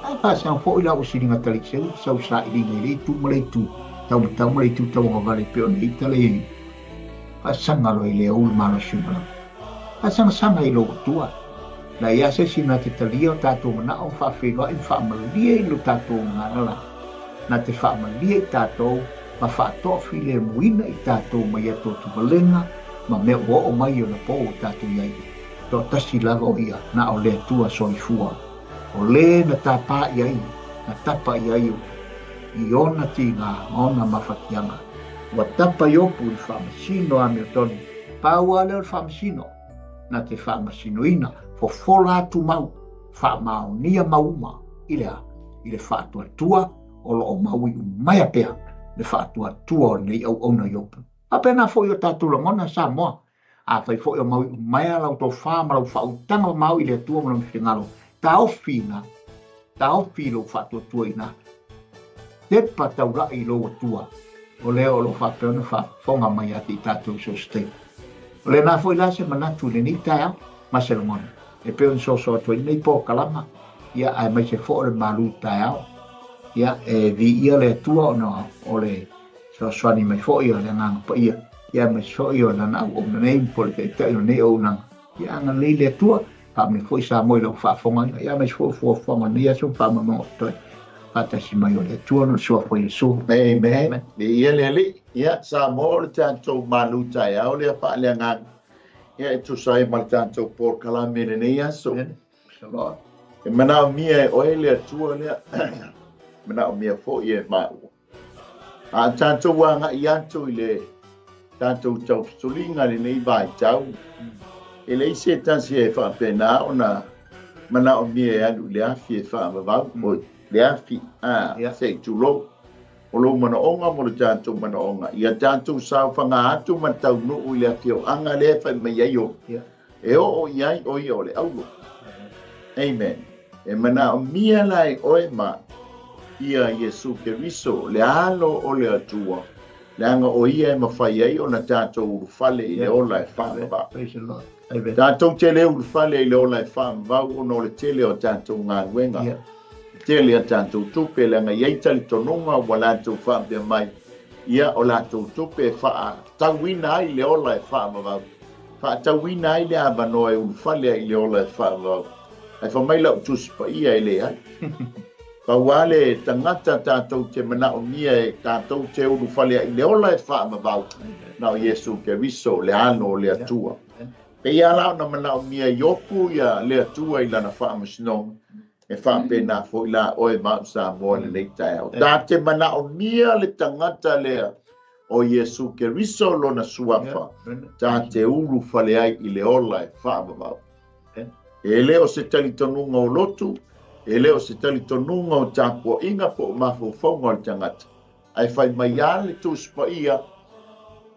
Ai whaasa fo I lau siringa tali seu. Sau sa I linga I leitu ma leitu. Tau ma leitu tau ngā vale peo nei tale. Whaasa ngalo I le ulu mana sumala. Whaasa sanga I lo tua. Na ia se sina te talia o tātou mana o whawhenua i whaamalia i lo tātou ngānala. Na te whaamalia i tātou, ma whaatoa while muina i tātou mai ato tu malenga, ma mea o mai o na po o tātou iai. Tō tasi laga o ia, na o lea tua soifua. O le na tāpā iai, na tapa iai o. I ona ti ngā ona mawhakianga. Wa tapa i opu i whaamasino a mea tonu. Pāua leo i whaamasino. Na te whaamasino ina. Fo fola atu mau, whaamao nia mauma, i le whaatua tua, o lo o mau i mai apea, le whaatua tua o nei au ona i opu. Apena fo i o tātou langona sa moa, a whai fo i o mau i mai alau tō whaama lau whautanga mau i le tua mo na whingalo. Tā ofi lo whaatua tua ina. Te patau rai lo o tua, o leo lo whapeona whafonga mai ati tātou so stay. O le nā fo i lase manatu le ni Taeao, mase langona. E peo so atu nei po kalama ia ai mai se fo le Malū Taeao ia e vi ia le tua ona o le so ani mai fo ia le ngang pa ia mai so ia na na o nei po le te nei o na ia nga le tua pa me foi sa mo lo fa fonga ia mai fo fonga ia so fa mo to ata si mai o le tua no so foi so amen ia le ia sa mo le tanto Malū Taeao le fa le ngang ia tu sai mal tanto por kalame le nei so e mana mia o ele tua le mana mia fo ia ma a tanto wanga ia tu ile tanto tau sulinga le nei vai tau ele se tansi e fa pena ona mana mia anu le afi fa va mo le afi se tu lo o lo mana onga mo le tanto mana onga ia tanto sa fanga atu man tau no u le afio anga le fa me yo e o iai o i o le aulo amen e mana mia lai oe ma ia Yesu Keriso le alo o le atua le anga o ia e mawhai ai o na tanto uru fale i le ola e whaama tanto tele uru fale i le ola e whaama vau o no le tele o tanto ngā wenga tele a tanto tupe le anga iei tali tonunga wa lanto whaamia mai ia o lanto tupe wha tawina ai le ola e whaama vau wha tawina ai le abano e uru fale i le ola e whaama vau ai wha mai lau tuspa ia i le ai pa wale tangata tātou te mana o mia e tātou te uru whale i le ola e whaama vau na o Yesu Keriso le ano o le atua pe ia lau na mana o mia i opu ia le atua i lana whaama sinong e whaapena fo i la oe mau sa moa le nei Taeao tā te mana o mia le tangata lea o Yesu Keriso lona suafa tā te uru whale ai i le ola e whaama vau e leo se talitonunga o lotu e leo se talitonunga o tāpua inga po mafo whaunga o tangata. Ai whai mai ale tū spa ia,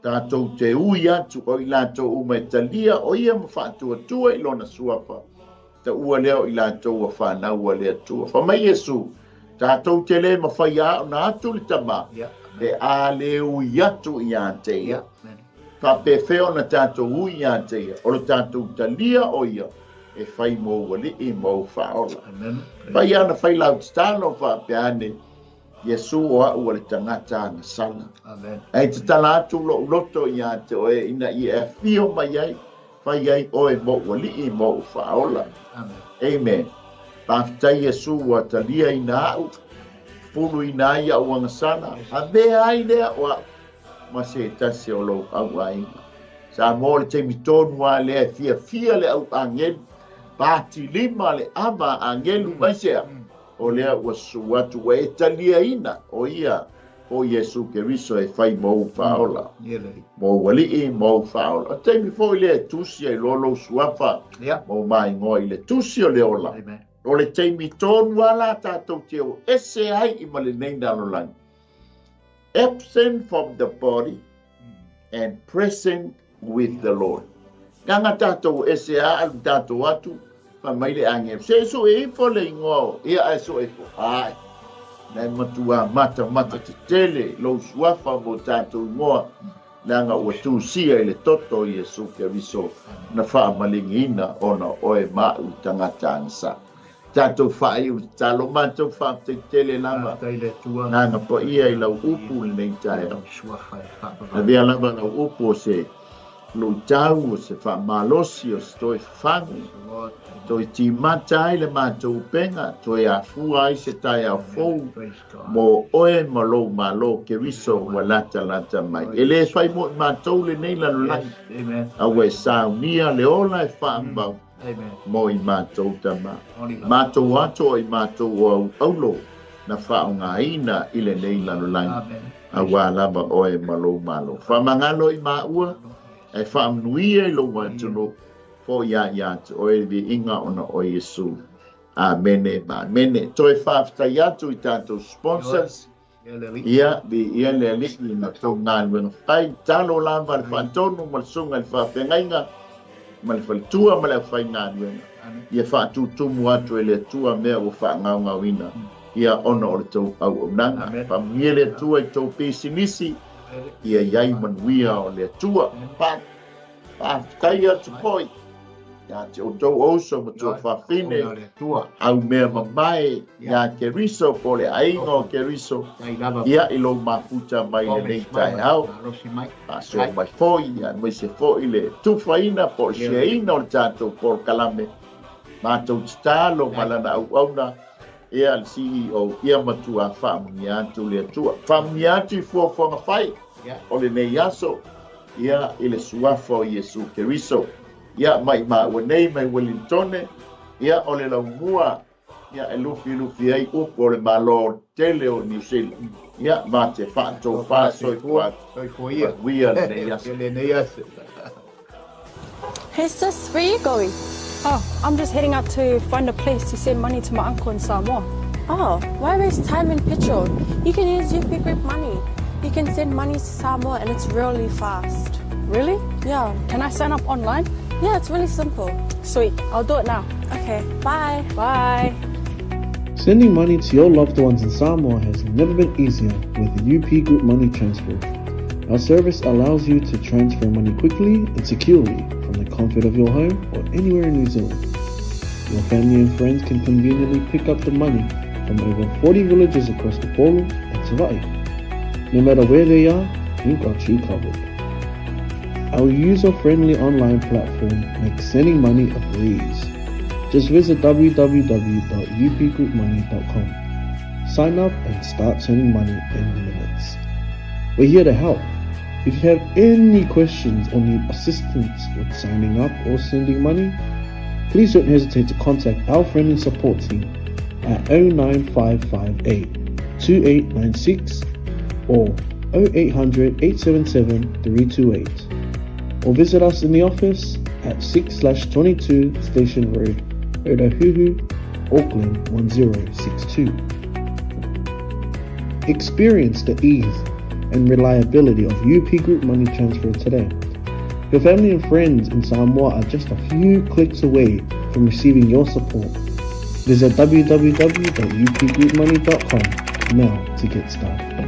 tātou te ui atu o i lātou umai talia o ia ma whātua tua i lona suafa. Ta ua leo i lātou a whānau a lea tua. Wha mai Yesu, tātou te le ma whai a o nā atu li tama, e a le ui atu i ātea. Ka pe wheo na tātou ui ātea, o le tātou talia o ia, e whai mō wali i mō whaola. Whai ana whai lau tano whapeane, Yesu o a ua le tangata na sana. Ei te tala atu lo loto i a te oe ina i e whio mai ai, whai ai oe mō wali i mō whaola. Amen. Pāwhitai Yesu o a talia i nā au, fulu i nā i a uanga sana, a mea ai lea o a ma se tase o lo au a inga. Sa mō le te mitonu a lea fia le au angelu, Pati lima le ama angelu maisea o lea ua suatu wa e talia ina o ia o Yesu Keriso e whai mou whaola. Mou walii mou whaola. A teimi fo i lea tusi e lolo suafa mou mai ngoi le tusi o leola. O le teimi tonu ala tātou te o ese ai i male nei nalolang. Absent from the body and present with the Lord. Nganga tātou ese a alu tātou atu, wha maile ange. Se so e fo le ingo, ia e so e fo. Ai, nei matua mata te tele, lo suafa mo tātou ingoa, nanga ua tūsia i le toto i Yesu Keriso, na wha malingina ona oe mau tangata ansa. Tātou whai u talo mātou wha te tele lama, nanga po ia i lau upu le nei Taeao. Na vea lama lau upu se, lo tau o se whaamalosi o se toi whangu. Toi ti matai le mātou penga, toi a fua ai se Taeao fou, mo oe malo ke riso wa lata mai. E le whai mo mātou le nei lalo lai. Awe saunia le ola e whaambau, mo I mātou tama. Mātou ato I mātou au aulo, na whaonga ina I le nei lalo lai. Awa lava oe malo. Whamangalo I maua, e whaamnuia I lo watuno, fo ya o e vi inga ona o Yesu. Amene. Toi whaftai atu I tātou sponsors. Ia vi le liki na tau ngāi wena whai. Talo lamba le whantonu ma le sunga le whawhengainga. Ma le whalitua ma le whai ngāi wena. Ia whatu tumu atu e le tua mea o whaangau wina. Ia ona o le tau au nanga. Pamie le tua I tau pisinisi. Ia iai manuia o le tua. Whaftai atu poi. Ya te o tau oso ma tō whawhine au mea mamae ya ke riso po le ainga o ke riso ia I lo mafuta mai le nei Taeao so mai foi ya mai se foi le tuwhaina po se ina o le tātou por kalame mātou titalo malana au auna ia le CEO ia matua whamungi atu le atua whamungi atu I fuafonga whai o le nei aso ia I le suafa o Yesu ke riso ia mai nei mai Wellingtone ia o le laumua ia e lufi ai upo le malo tele o New Zealand ia ma te whātou whāsoi kua wia le nei ase. Hey sis, where are you going? Oh, I'm just heading out to find a place to send money to my uncle in Samoa. Oh, why waste time and petrol? You can use UP Group Money. You can send money to Samoa and it's really fast. Really? Yeah. Can I sign up online? Yeah, it's really simple. Sweet, I'll do it now. Okay, bye. Bye. Sending money to your loved ones in Samoa has never been easier with the UP Group Money Transfer. Our service allows you to transfer money quickly and securely from the comfort of your home or anywhere in New Zealand. Your family and friends can conveniently pick up the money from over 40 villages across the Polu and 𝚟𝚒𝚍𝚎. No matter where they are, we've got you covered. Our user-friendly online platform makes sending money a breeze. Just visit www.upgroupmoney.com. Sign up and start sending money in minutes. We're here to help. If you have any questions or need assistance with signing up or sending money, please don't hesitate to contact our friendly support team at 09558 2896 or 0800 877 328. Or visit us in the office at 6/22 Station Road, Otahuhu, Auckland 1062. Experience the ease and reliability of UP Group Money Transfer today. Your family and friends in Samoa are just a few clicks away from receiving your support. Visit www.upgroupmoney.com now to get started.